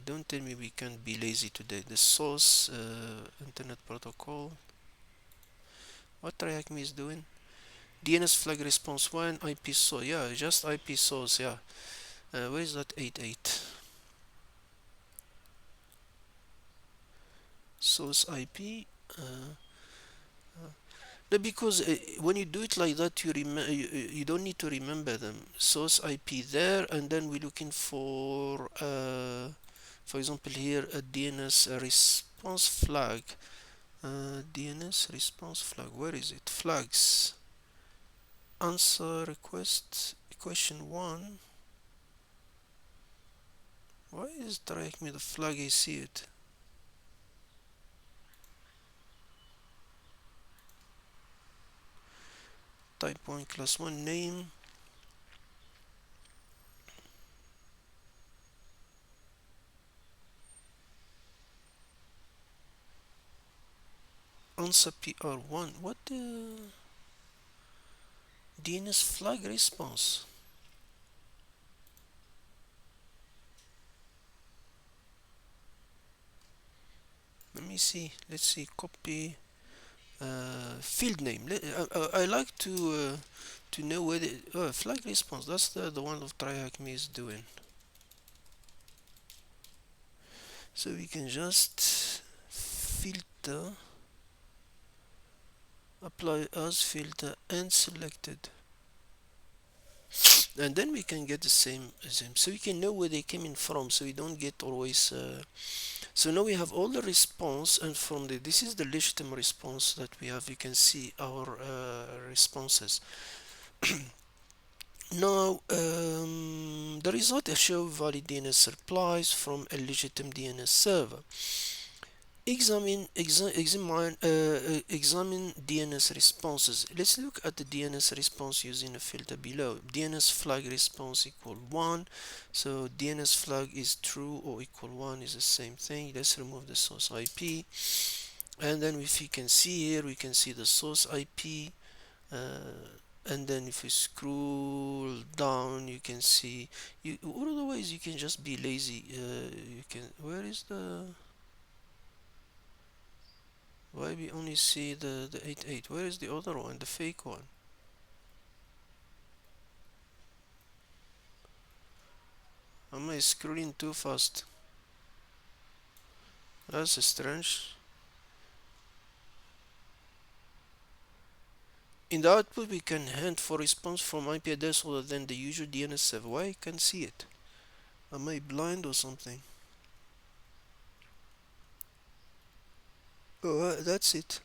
S1: Don't tell me we can't be lazy today. The source, internet protocol. What TryHackMe is doing? DNS flag response 1, IP source. Yeah, just IP source. Yeah. Where is that 88? Source IP. No, because when you do it like that, you don't need to remember them. Source IP there, and then we're looking for example, here a DNS response flag. DNS response flag. Where is it? Flags. Answer request question one. Why is direct me the flag? I see it. Type 1 class 1 name. Answer PR1. What the DNS flag response? Let me see. Let's see. Copy field name. I like to know where the flag response. That's the one of TryHackMe is doing. So we can just filter, apply as filter, and selected. and then we can get the same, so we can know where they came in from, so we don't get always so now we have all the response, and from this is the legitimate response that we have. You can see our responses. Now the result show valid DNS replies from a legitimate DNS server. Examine DNS responses. Let's look at the DNS response using a filter below. DNS flag response equal 1. So DNS flag is true or equal 1 is the same thing. Let's remove the source IP. And then if you can see here, we can see the source IP. And then if we scroll down, you can see, otherwise you can just be lazy. You can, where is the, why we only see the 88? Where is the other one, the fake one? Am I scrolling too fast? That's strange. In the output, we can hunt for response from IP address other than the usual DNS server. Why I can't see it? Am I blind or something? Oh, that's it.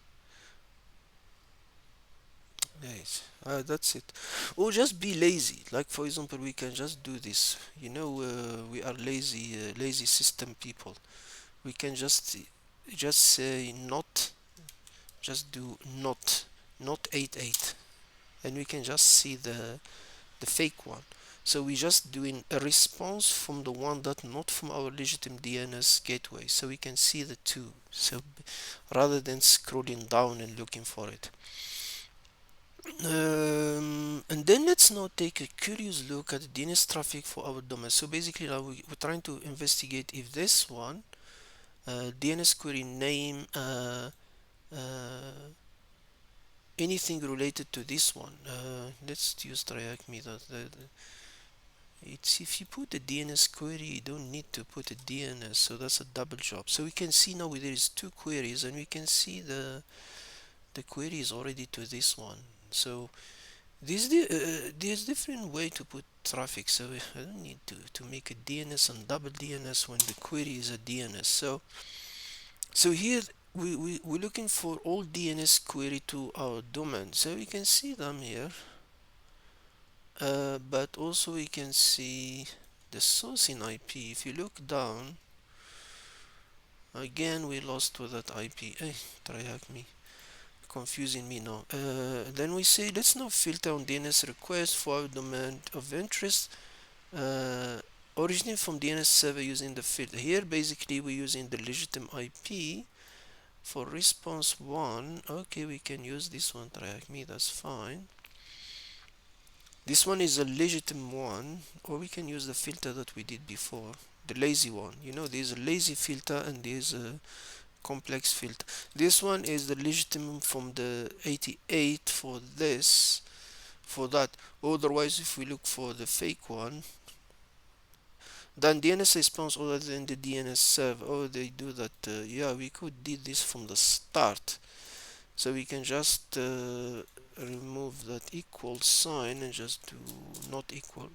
S1: Nice. That's it. Or just be lazy. Like for example, we can just do this. We are lazy system people. We can just say not, just do not 88, and we can just see the fake one. So we just doing a response from the one that not from our legitimate DNS gateway, so we can see the two. So rather than scrolling down and looking for it. And then let's now take a curious look at the DNS traffic for our domain. So basically now we're trying to investigate if this one, DNS query name, anything related to this one. Let's use TryHackMe. It's if you put a DNS query, you don't need to put a DNS, so that's a double job. So we can see now there is two queries, and we can see the query is already to this one. So there's different way to put traffic. So I don't need to make a DNS and double DNS when the query is a DNS. So here we're looking for all DNS query to our domain. So we can see them here. But also we can see the source in IP. If you look down, again we lost with that IP. Hey, TryHackMe, confusing me now. Then we say let's now filter on DNS request for our domain of interest. Originating from DNS server using the filter. Here basically we're using the legitimate IP for response 1. Okay, we can use this one, TryHackMe, that's fine. This one is a legitimate one, or we can use the filter that we did before, the lazy one. There's a lazy filter and there's a complex filter. This one is the legitimate from the 88 for this, for that. Otherwise, if we look for the fake one, then DNS response other than the DNS server. Oh, they do that. Yeah, we could do this from the start. So we can just remove that equal sign and just do not equal,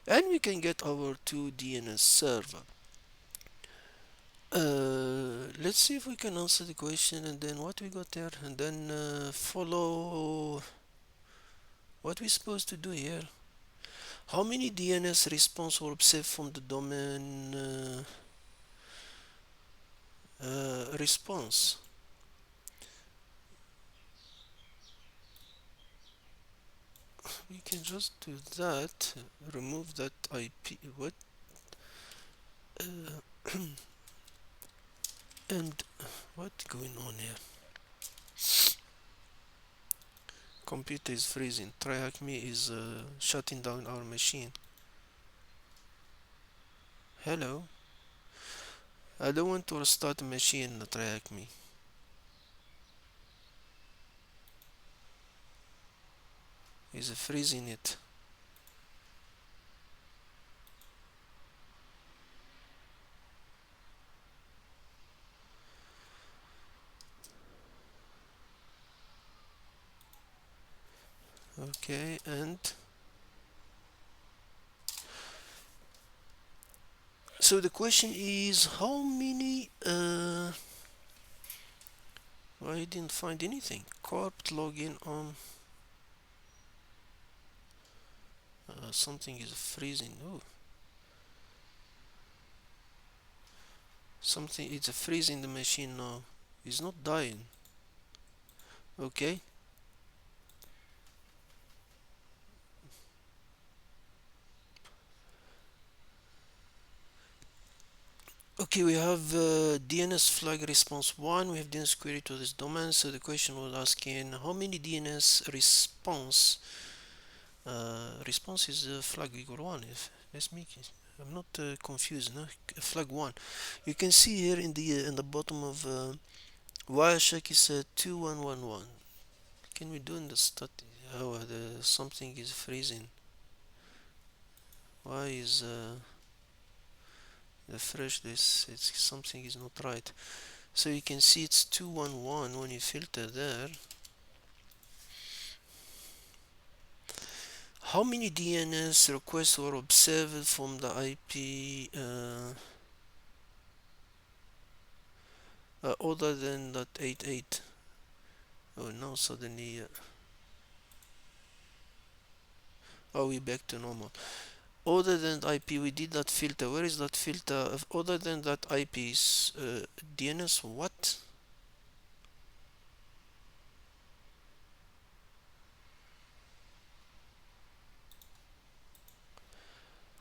S1: and we can get our 2 DNS server. Let's see if we can answer the question, and then what we got there, and then follow what we're supposed to do here. How many DNS response were observed from the domain response? We can just do that, remove that IP, what, and what's going on here? Computer is freezing. TryHackMe is shutting down our machine. Hello? I don't want to restart the machine, TryHackMe. Is freezing it. Okay, and So the question is how many I didn't find anything. Corpt login on something is freezing. Oh, something it's freezing the machine now. It's not dying. Okay. Okay, we have DNS flag response 1. We have DNS query to this domain. So the question was asking how many DNS response is flag equal 1. If let's make it. I'm not confused. No, flag 1. You can see here in the bottom of Wireshark is 2111. Can we do in the stat? Oh, something is freezing. Why is the fresh this? It's something is not right. So you can see it's 211 when you filter there. How many DNS requests were observed from the IP other than that 88? Oh, now suddenly, oh, we back to normal. Other than IP, we did that filter. Where is that filter? Other than that IP is DNS what?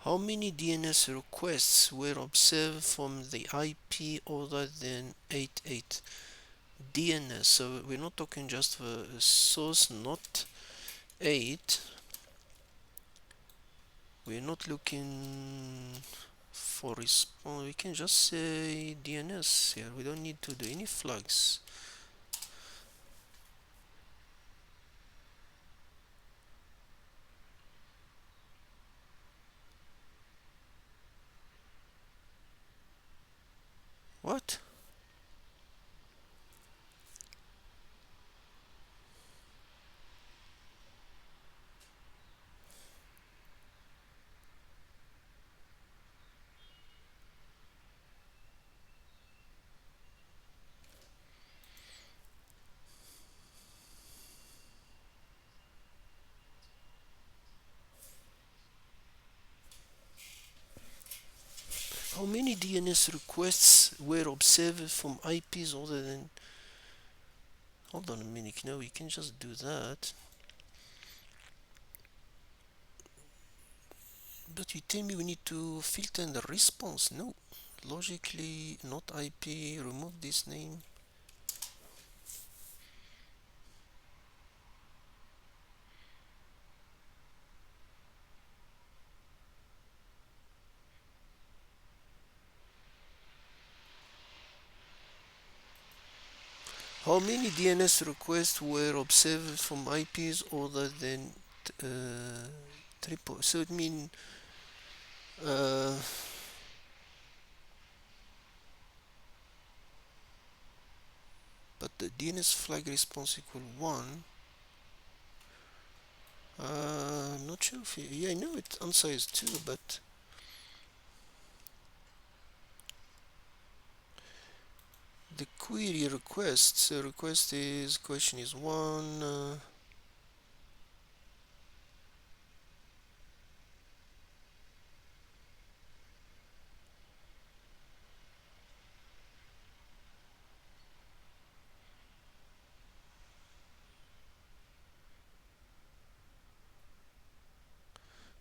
S1: How many DNS requests were observed from the IP other than 88? DNS, so we're not talking just for source, not 8. We're not looking for response. We can just say DNS here. We don't need to do any flags. What? How many DNS requests were observed from IPs other than... Hold on a minute. No, we can just do that. But you tell me we need to filter in the response. No. Logically, not IP. Remove this name. How many DNS requests were observed from IPs other than triple? So it means uh, but the DNS flag response equal 1. I'm not sure if yeah, I know it answer is 2, but the query requests request is question is 1.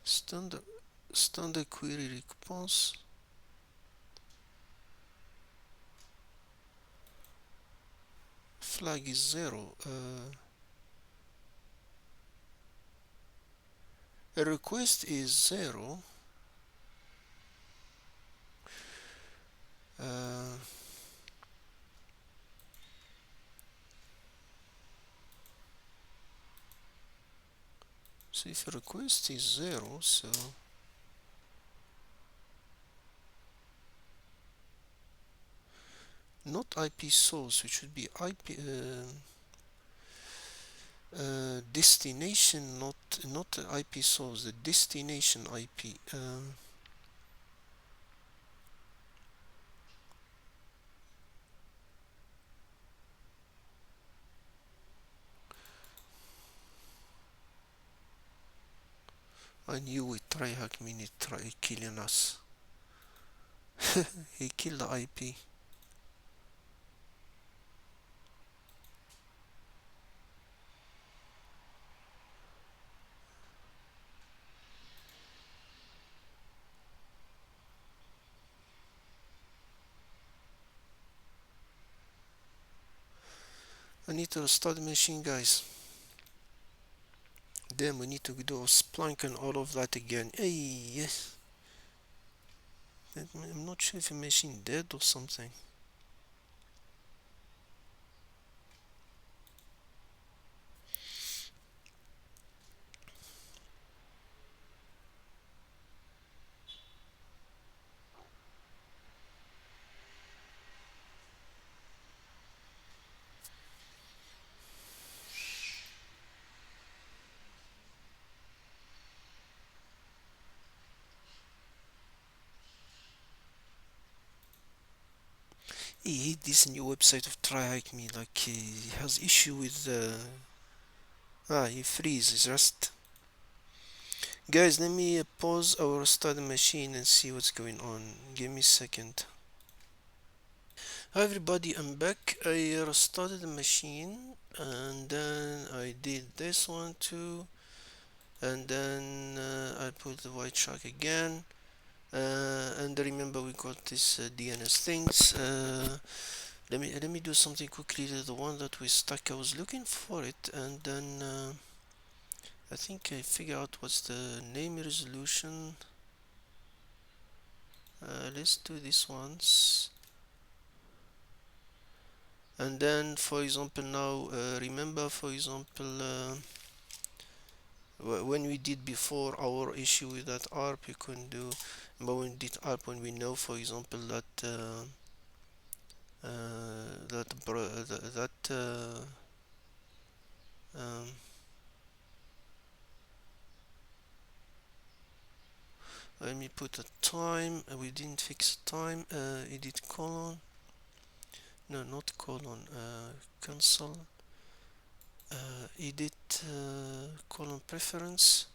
S1: Standard standard query response flag is 0. A request is 0. Uh, so if a request is 0, so not IP source, it should be IP destination, not IP source, the destination IP. I knew it. TryHackMe try killing us. He killed the IP. I need to restart the machine, guys. Then we need to do Splunk and all of that again. Hey, yes. I'm not sure if the machine dead or something. He hate this new website of TryHackMe. Like he has issue with he freezes rest. Guys, let me pause our restart the machine and see what's going on. Give me a second. Hi everybody, I'm back. I restarted the machine and then I did this one too, and then I put the Wireshark again, and remember we got this DNS things. Let me do something quickly to the one that we stuck. I was looking for it and then I think I figured out what's the name resolution. Let's do this once. And then for example now remember for example when we did before our issue with that ARP you couldn't do, but when we did ARP, when we know for example that that um, let me put a time. We didn't fix time. Edit colon, no, not colon, cancel, edit colon preference,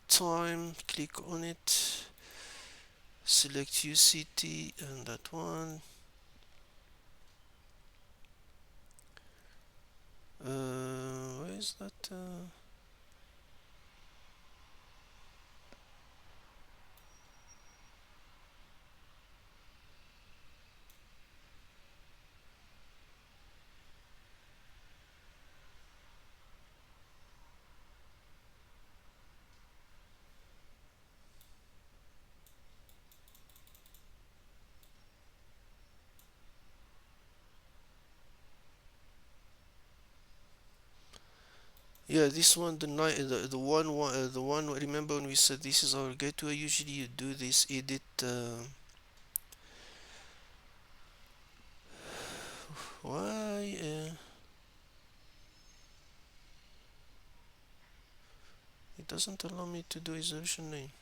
S1: time, click on it, select UCT and that one. Where is that? Yeah, this one, the night, the one. Remember when we said this is our gateway? Usually you do this edit. Why? It doesn't allow me to do resolution name.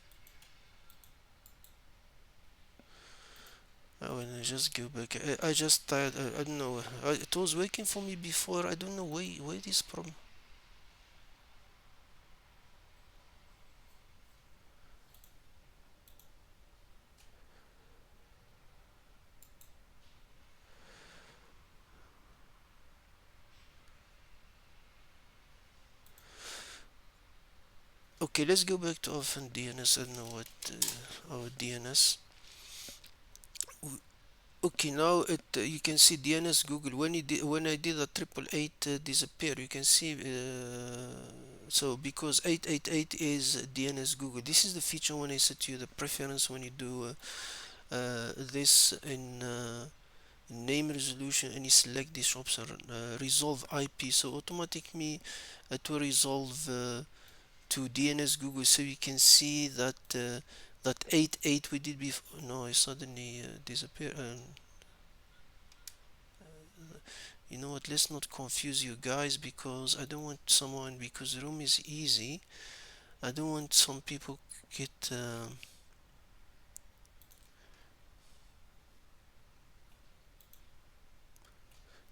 S1: Oh, and I just go back. I just tired. I don't know. It was working for me before. I don't know where this problem. Okay, let's go back to often DNS. I don't know what our DNS. Okay, now you can see DNS Google. When I did a 888 disappear, you can see. So because 888 is DNS Google. This is the feature when I set you the preference when you do this in name resolution and you select this option resolve IP. So automatically it will resolve to DNS Google. So you can see that that 88 we did before. No, it suddenly disappeared. You know what, let's not confuse you guys because I don't want someone, because room is easy, I don't want some people get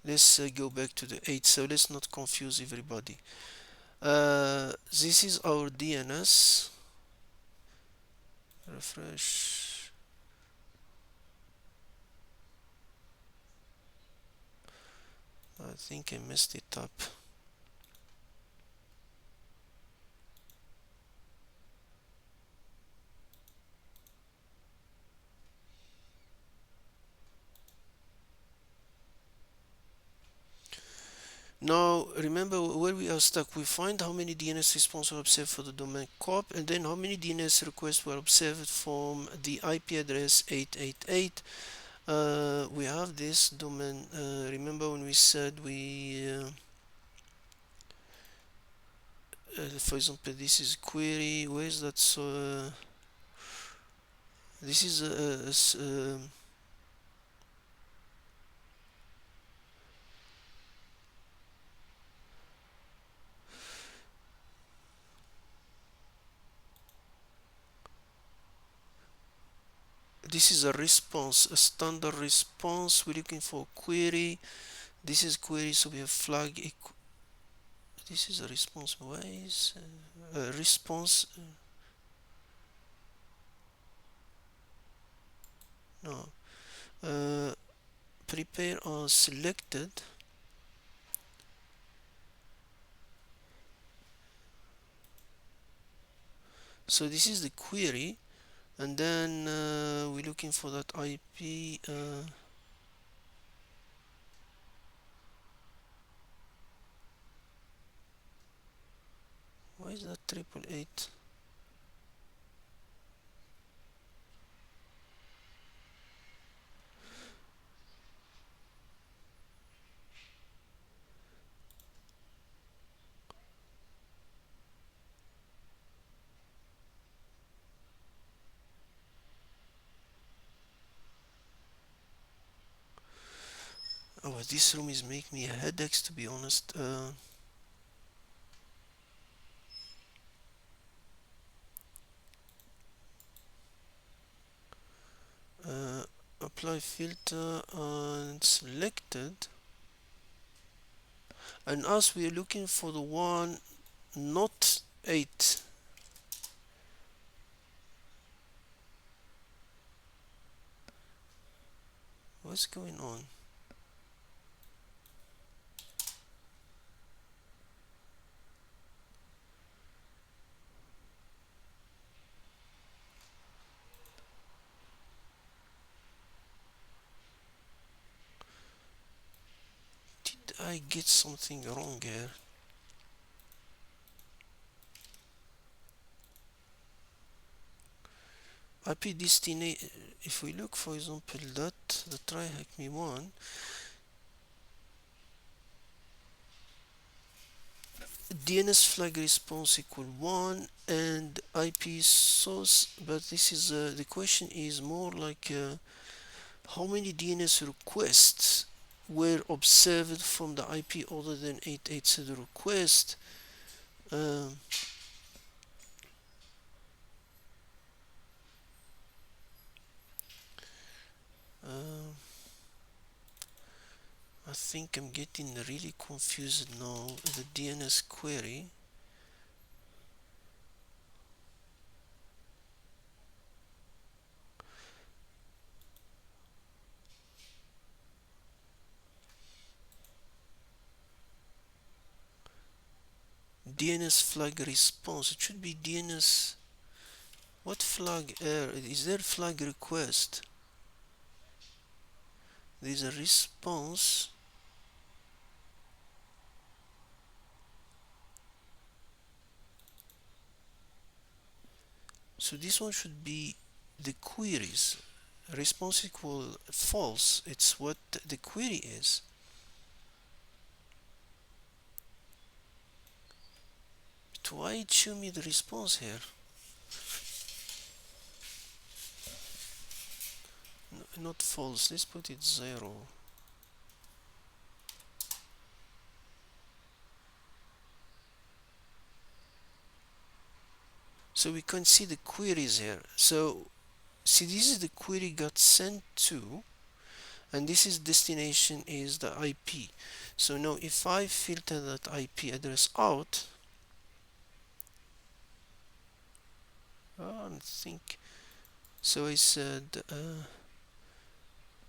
S1: let's go back to the 8, so let's not confuse everybody. This is our DNS. Refresh. I think I messed it up. Now remember where we are stuck. We find how many DNS responses were observed for the domain COP, and then how many DNS requests were observed from the IP address 888. We have this domain. Remember when we said for example, this is query. Where is that? So this is this is a response, a standard response. We're looking for query. This is query, so we have flag. This is a response. Why is a response? No. Prepare as selected. So this is the query, and then we're looking for that IP. Why is that 888? Oh, this room is making me headaches, to be honest. Apply filter and selected, and as we are looking for the one not 8. What's going on? Did I get something wrong here? IP destination. If we look, for example, that the TryHackMe one, DNS flag response equal 1 and IP source, but this is the question is more like how many DNS requests were observed from the IP other than 880 request. Um, uh, I think I'm getting really confused now. The DNS query. DNS flag response. It should be DNS. What flag error? Is there flag request? There's a response. So this one should be the queries. Response equal false. It's what the query is. But why it show me the response here? Not false. Let's put it 0. So we can see the queries here. So see, this is the query got sent to, and this is destination is the IP. So now if I filter that IP address out, I think so. I said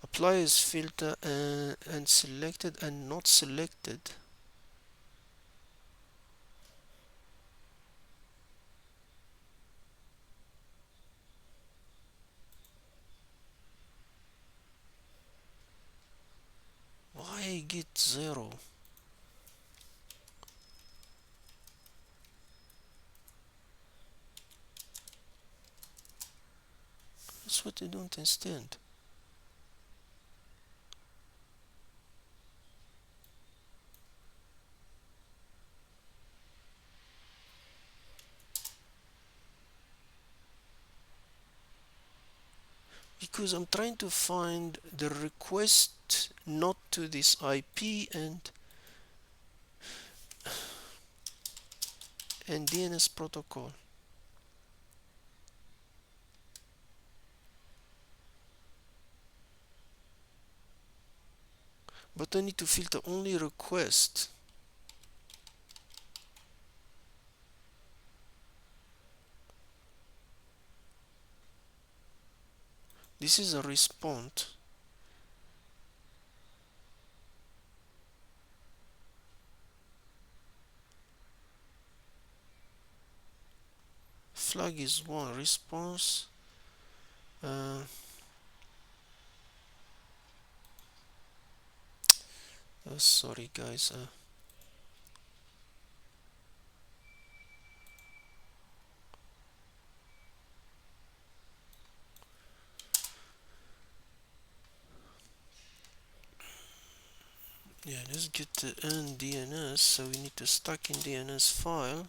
S1: apply as filter and selected and not selected. Why I get 0? That's what I don't understand. Because I'm trying to find the request not to this IP and DNS protocol. But I need to filter only request. This is a response. Flag is 1. Response. Sorry guys. Yeah, let's get the end DNS. So we need to stack in DNS file.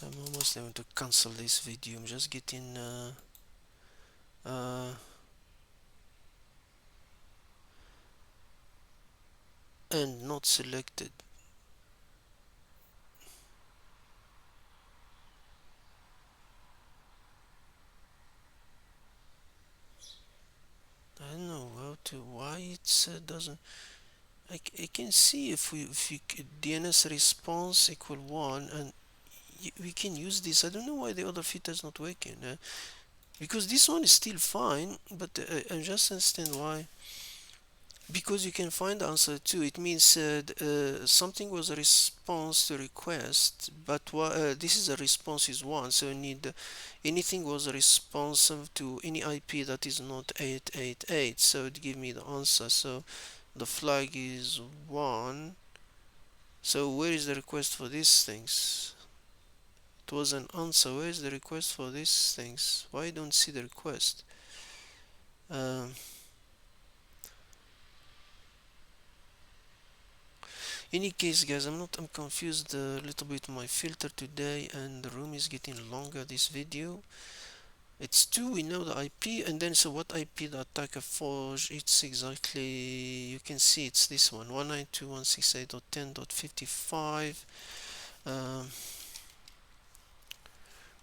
S1: I'm almost going to cancel this video. I'm just getting and not selected. I don't know how to why it doesn't. I can see if we DNS response equal 1 and we can use this. I don't know why the other filter is not working. Because this one is still fine, but I just understand why. Because you can find the answer too. It means something was a response to request, but this is a response is 1, so you need anything was responsive to any IP that is not 888, so it give me the answer. So the flag is 1. So where is the request for these things? It was an answer. Where is the request for these things? Why I don't see the request? Any case guys, I'm confused a little bit my filter today, and the room is getting longer this video. It's 2, we know the IP, and then so what IP the attacker forged, it's exactly, you can see it's this one, 192.168.10.55,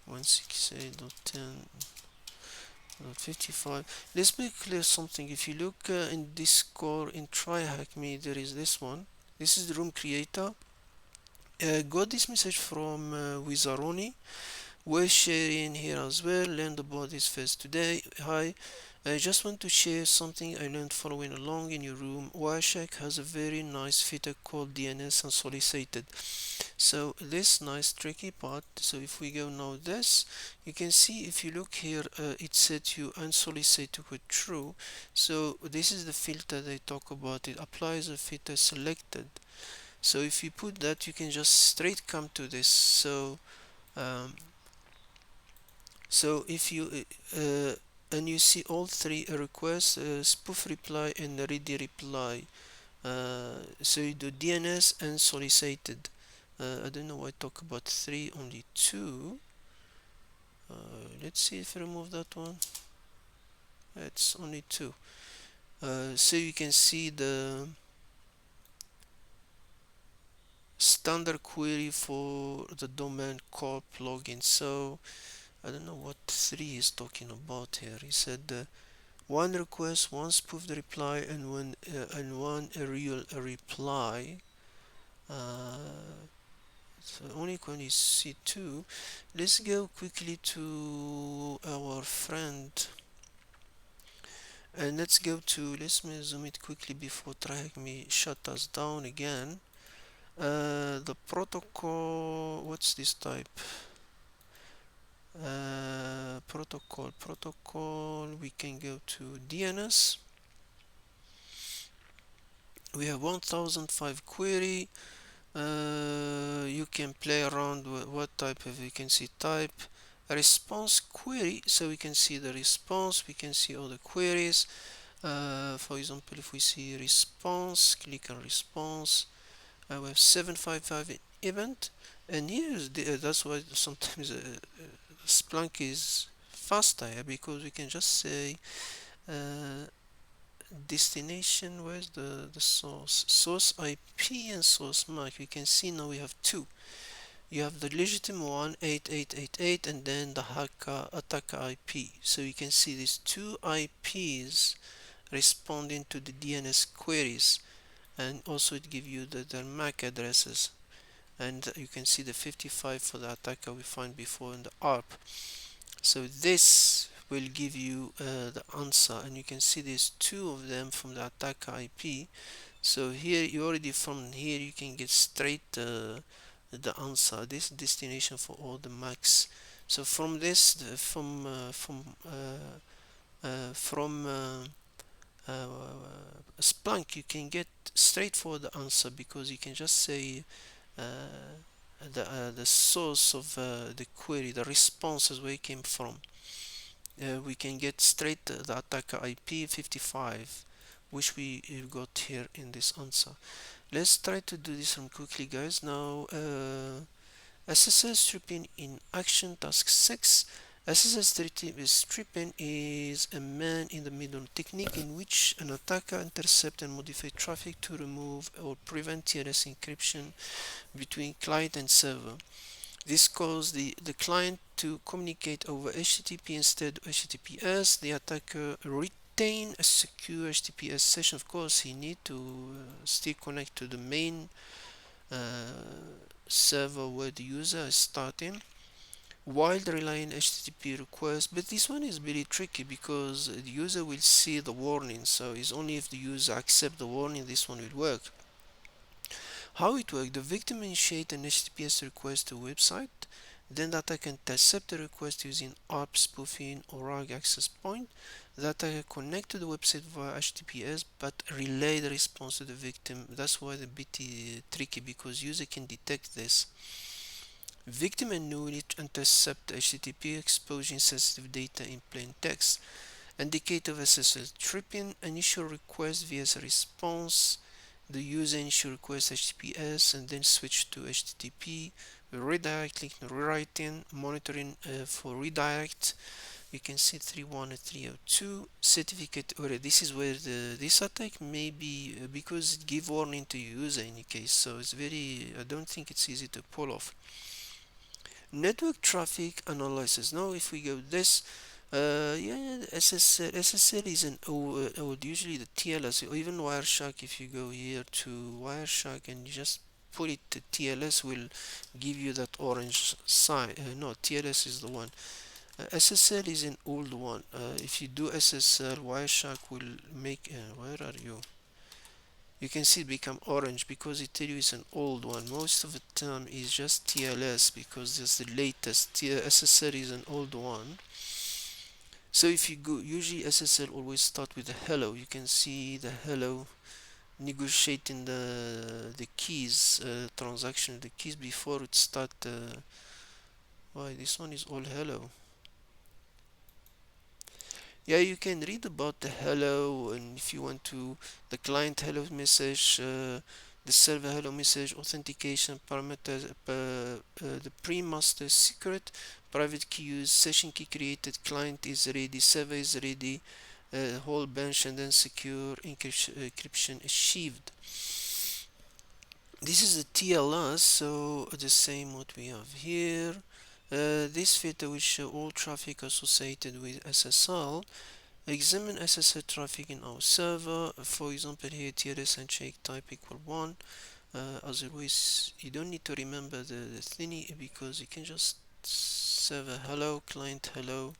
S1: 168.10.55. Let's make clear something. If you look in this core in TryHackMe, there is this one. This is the room creator. Got this message from Wizaroni. We're sharing here as well. Learned about this first today. Hi, I just want to share something I learned following along in your room. Wireshark has a very nice feature called DNS unsolicited. So this nice tricky part. So if we go now this, you can see if you look here, it set you unsolicited with true. So this is the filter they talk about. It applies a filter selected. So if you put that, you can just straight come to this. So if you and you see all 3 requests, spoof reply and ready reply. So you do DNS and solicited. I don't know why I talk about 3, only 2. Let's see if I remove that one. It's only 2. So you can see the standard query for the domain corp login. So I don't know what 3 is talking about here. He said 1 request, 1 spoofed reply, and one a real reply. So unique one is C2. Let's go quickly to our friend, and let's me zoom it quickly before TryHackMe shut us down again. The protocol, what's this type? Protocol, we can go to DNS. We have 1005 query. You can play around with what type of vacancy type. A response query, so we can see the response, we can see all the queries. For example, if we see response, click on response, we have 755 event, and here's that's why sometimes Splunk is faster, because we can just say uh, destination. Where's the source IP and source MAC? We can see now we have two. You have the legitimate one, 8888, and then the attacker IP. So you can see these two IPs responding to the DNS queries, and also it gives you their MAC addresses, and you can see the 55 for the attacker we find before in the ARP. So this will give you the answer, and you can see there's two of them from the attacker IP. So here you already, from here you can get straight the answer, this destination for all the MACs. So from this, from Splunk, you can get straightforward answer, because you can just say uh, the source of the query, the responses where it came from. We can get straight the attacker IP 55, which we got here in this answer. Let's try to do this one quickly, guys. Now, SSL stripping in action, task 6. SSL stripping is a man-in-the-middle technique in which an attacker intercepts and modifies traffic to remove or prevent TLS encryption between client and server. This causes the client to communicate over HTTP instead of HTTPS. The attacker retain a secure HTTPS session. Of course, he need to still connect to the main uh, server where the user is starting, while relying HTTP requests. But this one is really tricky, because the user will see the warning, so it's only if the user accepts the warning this one will work. How it works: the victim initiates an HTTPS request to a website, then the attacker intercepts the request using ARP, spoofing, or RAG access point. The attacker connects to the website via HTTPS but relay the response to the victim. That's why the bit tricky, because user can detect this. Victim and newly intercept HTTP, exposing sensitive data in plain text. Indicator of SSL stripping: initial request via response. The user initial request HTTPS and then switch to HTTP. Redirecting, rewriting, monitoring for redirect. You can see 31 and 302. Certificate error. This is where this attack may be, because it give warning to user in any case. So it's very, I don't think it's easy to pull off. Network traffic analysis. Now if we go this, yeah, SSL is an old, usually the TLS, or even Wireshark. If you go here to Wireshark and you just put it to TLS, will give you that orange sign. No, TLS is the one. SSL is an old one. If you do SSL, Wireshark will make. Where are you? You can see it become orange, because it tells you it's an old one. Most of the time is just TLS, because it's the latest. SSL is an old one. So if you go, usually SSL always start with the hello. You can see the hello negotiating the keys, transaction, the keys before it start. Why this one is all hello? Yeah, you can read about the hello, and if you want to, the client hello message, the server hello message, authentication parameters, the pre-master secret, private key use, session key created, client is ready, server is ready, whole bench, and then secure encryption achieved. This is the TLS, so the same what we have here. This filter will show all traffic associated with SSL. Examine SSL traffic in our server. For example, here TLS and check type equal 1. Otherwise you don't need to remember the thingy, because you can just serve a hello client hello.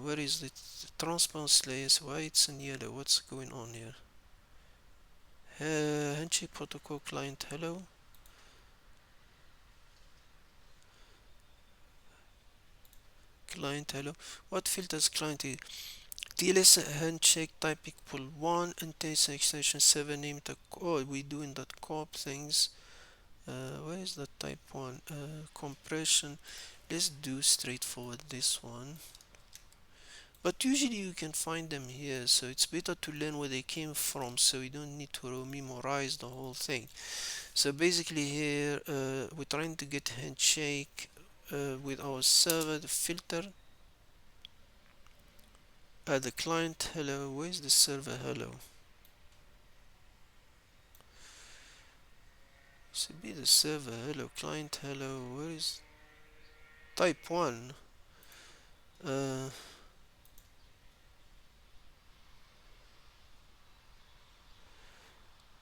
S1: Where is the transparency layers? Why it's in yellow? What's going on here? Handshake protocol client hello. Client hello. What filters client is? TLS handshake type equal 1, intense extension 7 name the oh we doing that corp things. Where is the type 1? Compression. Let's do straightforward this one. But usually you can find them here, so it's better to learn where they came from, so you don't need to memorize the whole thing. So basically here we're trying to get handshake with our server, the filter, the client hello. Where's the server hello? Should be the server hello, client hello. Where is type 1? Uh,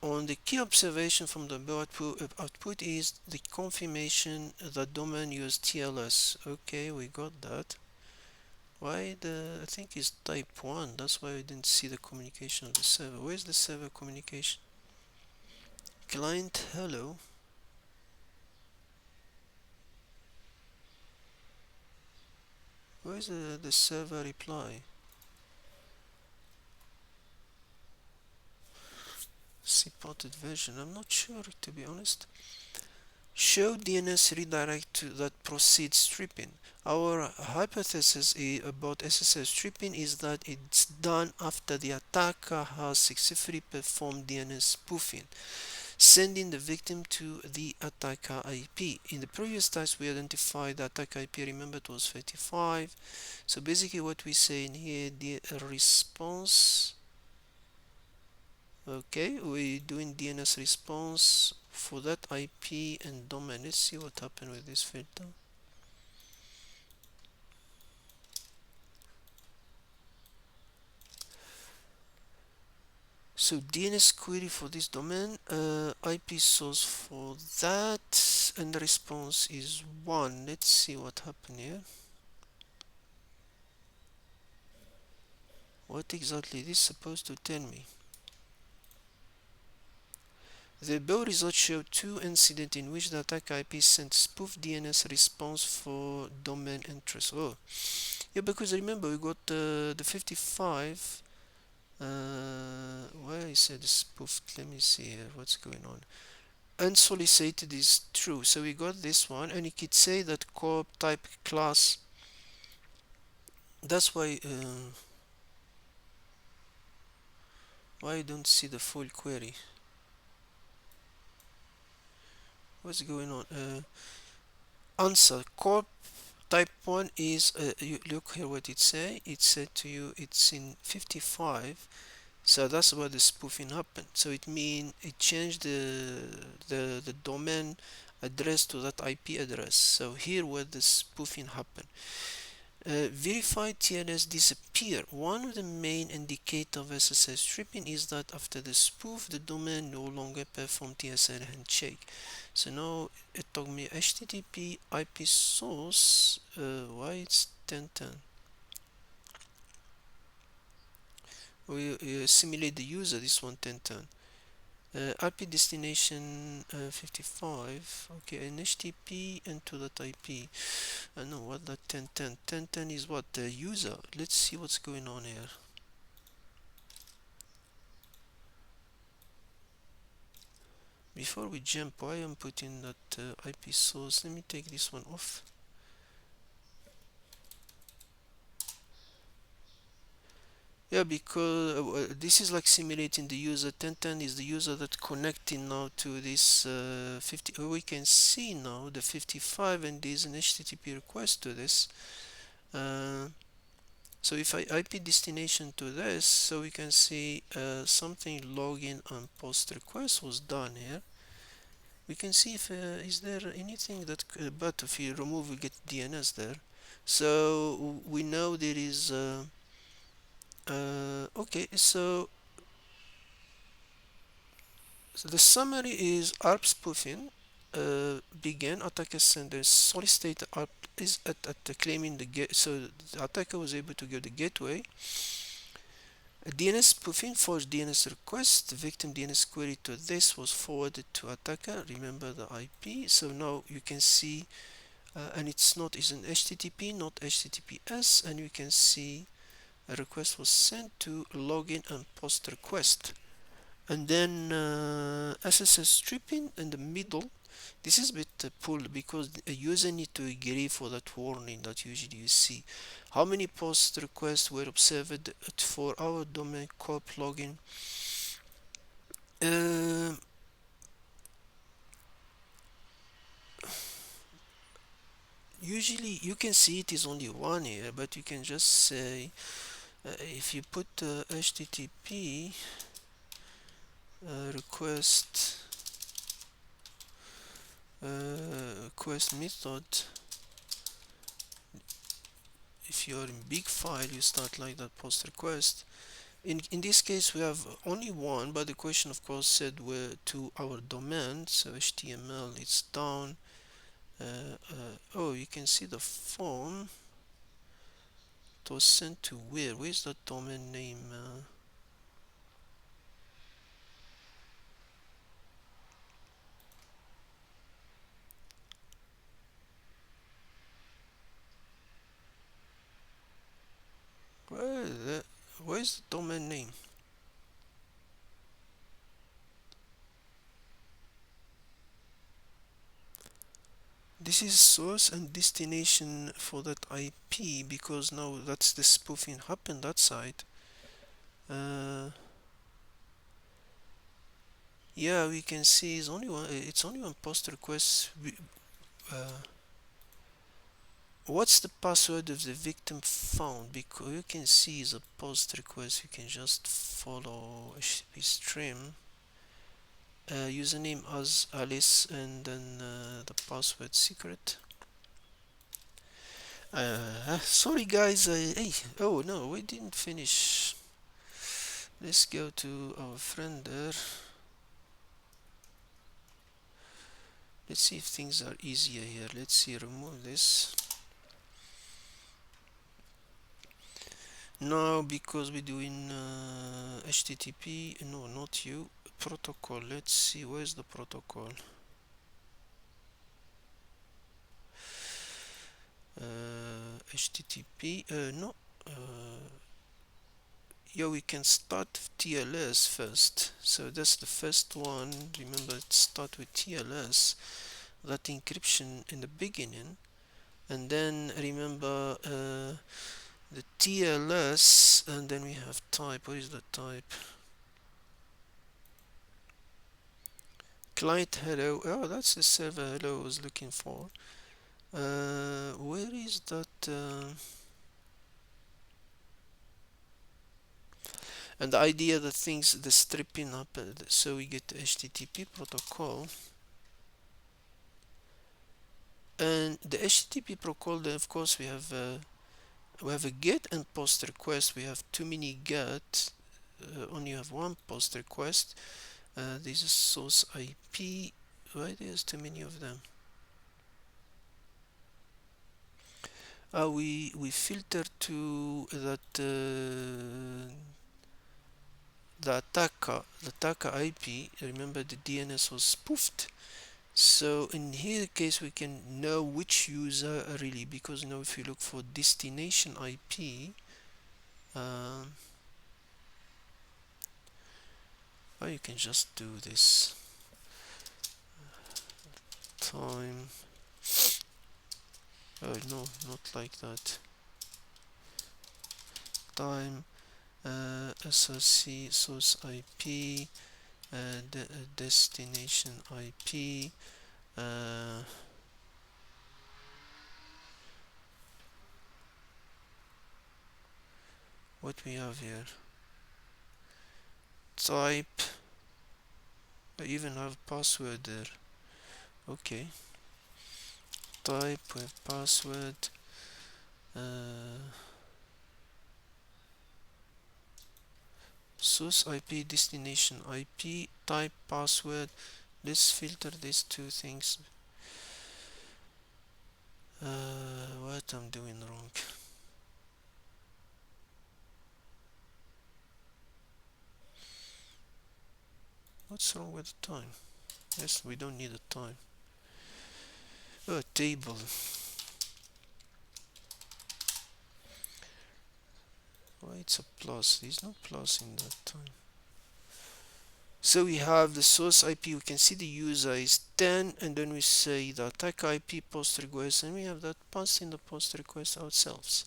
S1: on the key observation from the output is the confirmation that domain used TLS. Okay, we got that. Why I think it's type 1, that's why I didn't see the communication of the server. Where's the server communication? Client hello. Where's the server reply? Supported version, I'm not sure to be honest. Show DNS redirect that proceeds stripping. Our hypothesis about SSL stripping is that it's done after the attacker has successfully performed DNS spoofing, sending the victim to the attacker IP. In the previous task we identified the attacker IP, remember it was 35. So basically what we say in here, the response. Okay, we're doing DNS response for that IP and domain. Let's see what happened with this filter. So DNS query for this domain, IP source for that, and the response is 1. Let's see what happened here. What exactly this supposed to tell me? The above results show two incidents in which the attacker IP sent spoof DNS response for domain interest. Oh, yeah, because remember we got the 55. Where I said spoofed. Let me see here. What's going on? Unsolicited is true. So we got this one, and you could say that corp type class. That's why I don't see the full query. What's going on? Answer corp type 1 is you look here what it say. It said to you it's in 55. So that's where the spoofing happened. So it means it changed the domain address to that IP address. So here where the spoofing happened. Verified TLS disappear. One of the main indicators of SSL stripping is that after the spoof, the domain no longer perform TSL handshake. So now it told me HTTP IP source. Why it's 1010? We simulate the user. This one 1010. IP destination 55. Okay, and HTTP into that IP. No, what that 1010? 1010 is what? The user. Let's see what's going on here. Before we jump, why I'm putting that IP source? Let me take this one off. Yeah, because this is like simulating the user. 1010 is the user that connecting now to this 50. We can see now the 55, and there's an HTTP request to this. So if I IP destination to this, so we can see something login and post request was done here. We can see if is there anything that but if you remove we get DNS there. So we know there is okay, so The summary is ARP spoofing. Begin attacker sender solicited ARP is at claiming the get, so the attacker was able to get the gateway. A DNS spoofing forged DNS request. The victim DNS query to this was forwarded to attacker. Remember the IP. So now you can see, and it's an HTTP, not HTTPS, and you can see a request was sent to login and post request. And then SSL stripping in the middle. This is a bit pulled because a user need to agree for that warning that usually you see. How many post requests were observed for our domain corp login? Uh, Usually you can see it is only one here, but you can just say if you put HTTP request request method. If you're in big file, you start like that post request. In this case, we have only one, but the question, of course, said where to our domain. So HTML, it's down. Oh, you can see the form. It was sent to where? Where's the domain name? Where's the domain name? This is source and destination for that IP because now that's the spoofing happened that side. Yeah, we can see it's only one. It's only one post request. What's the password of the victim found? Because you can see the post request. You can just follow HTTP stream. Username as Alice and then the password secret. Sorry guys. Hey, oh no, we didn't finish. Let's go to our friend there. Let's see if things are easier here. Let's see, remove this. No, because we're doing HTTP. No, not you. Protocol. Let's see, where's the protocol? HTTP. No. Yeah, we can start TLS first. So that's the first one. Remember, start with TLS. That encryption in the beginning. And then remember the TLS. And then we have type. What is the type? Client hello. Oh, that's the server hello I was looking for. Where is that? And the idea that things the stripping up, so we get HTTP protocol, and the HTTP protocol. Then of course we have a get and post request. We have too many get. Only have one post request. This is source IP. Why there's too many of them? We filter to that the attacker IP. Remember the DNS was spoofed. So in here case we can know which user really, because now if you look for destination IP, or you can just do this time. Oh no, not like that. Time SRC source IP, destination IP. What we have here? Type. I even have password there. Okay. Type with password. source IP, destination IP, type, password. Let's filter these two things. What I'm doing wrong? What's wrong with the time? Yes, we don't need a time. Oh, table. Why it's a plus? There's no plus in that time. So we have the source IP, we can see the user is 10, and then we say the attack IP post request, and we have that passing the post request ourselves.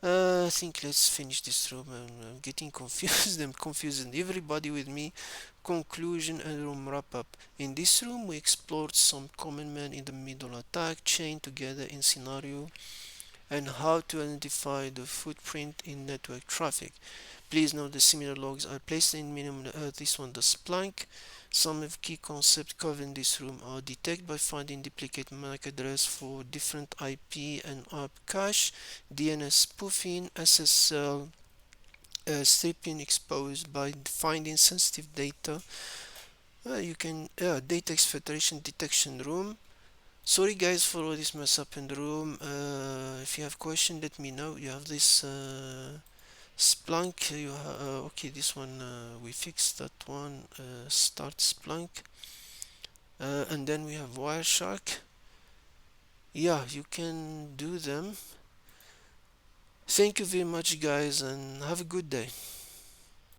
S1: I think let's finish this room. I'm getting confused. I'm confusing everybody with me. Conclusion and room wrap up. In this room, we explored some common man in the middle attack chain together in scenario and how to identify the footprint in network traffic. Please note the similar logs are placed in minimum. This one, the Splunk. Some of key concepts covered in this room are detect by finding duplicate MAC address for different IP and ARP cache, DNS spoofing, SSL stripping exposed by finding sensitive data. You can data exfiltration detection room. Sorry guys for all this mess up in the room. If you have question, let me know. You have this Splunk. Okay, this one we fixed that one. Start Splunk, and then we have Wireshark. Yeah, you can do them. Thank you very much, guys, and have a good day.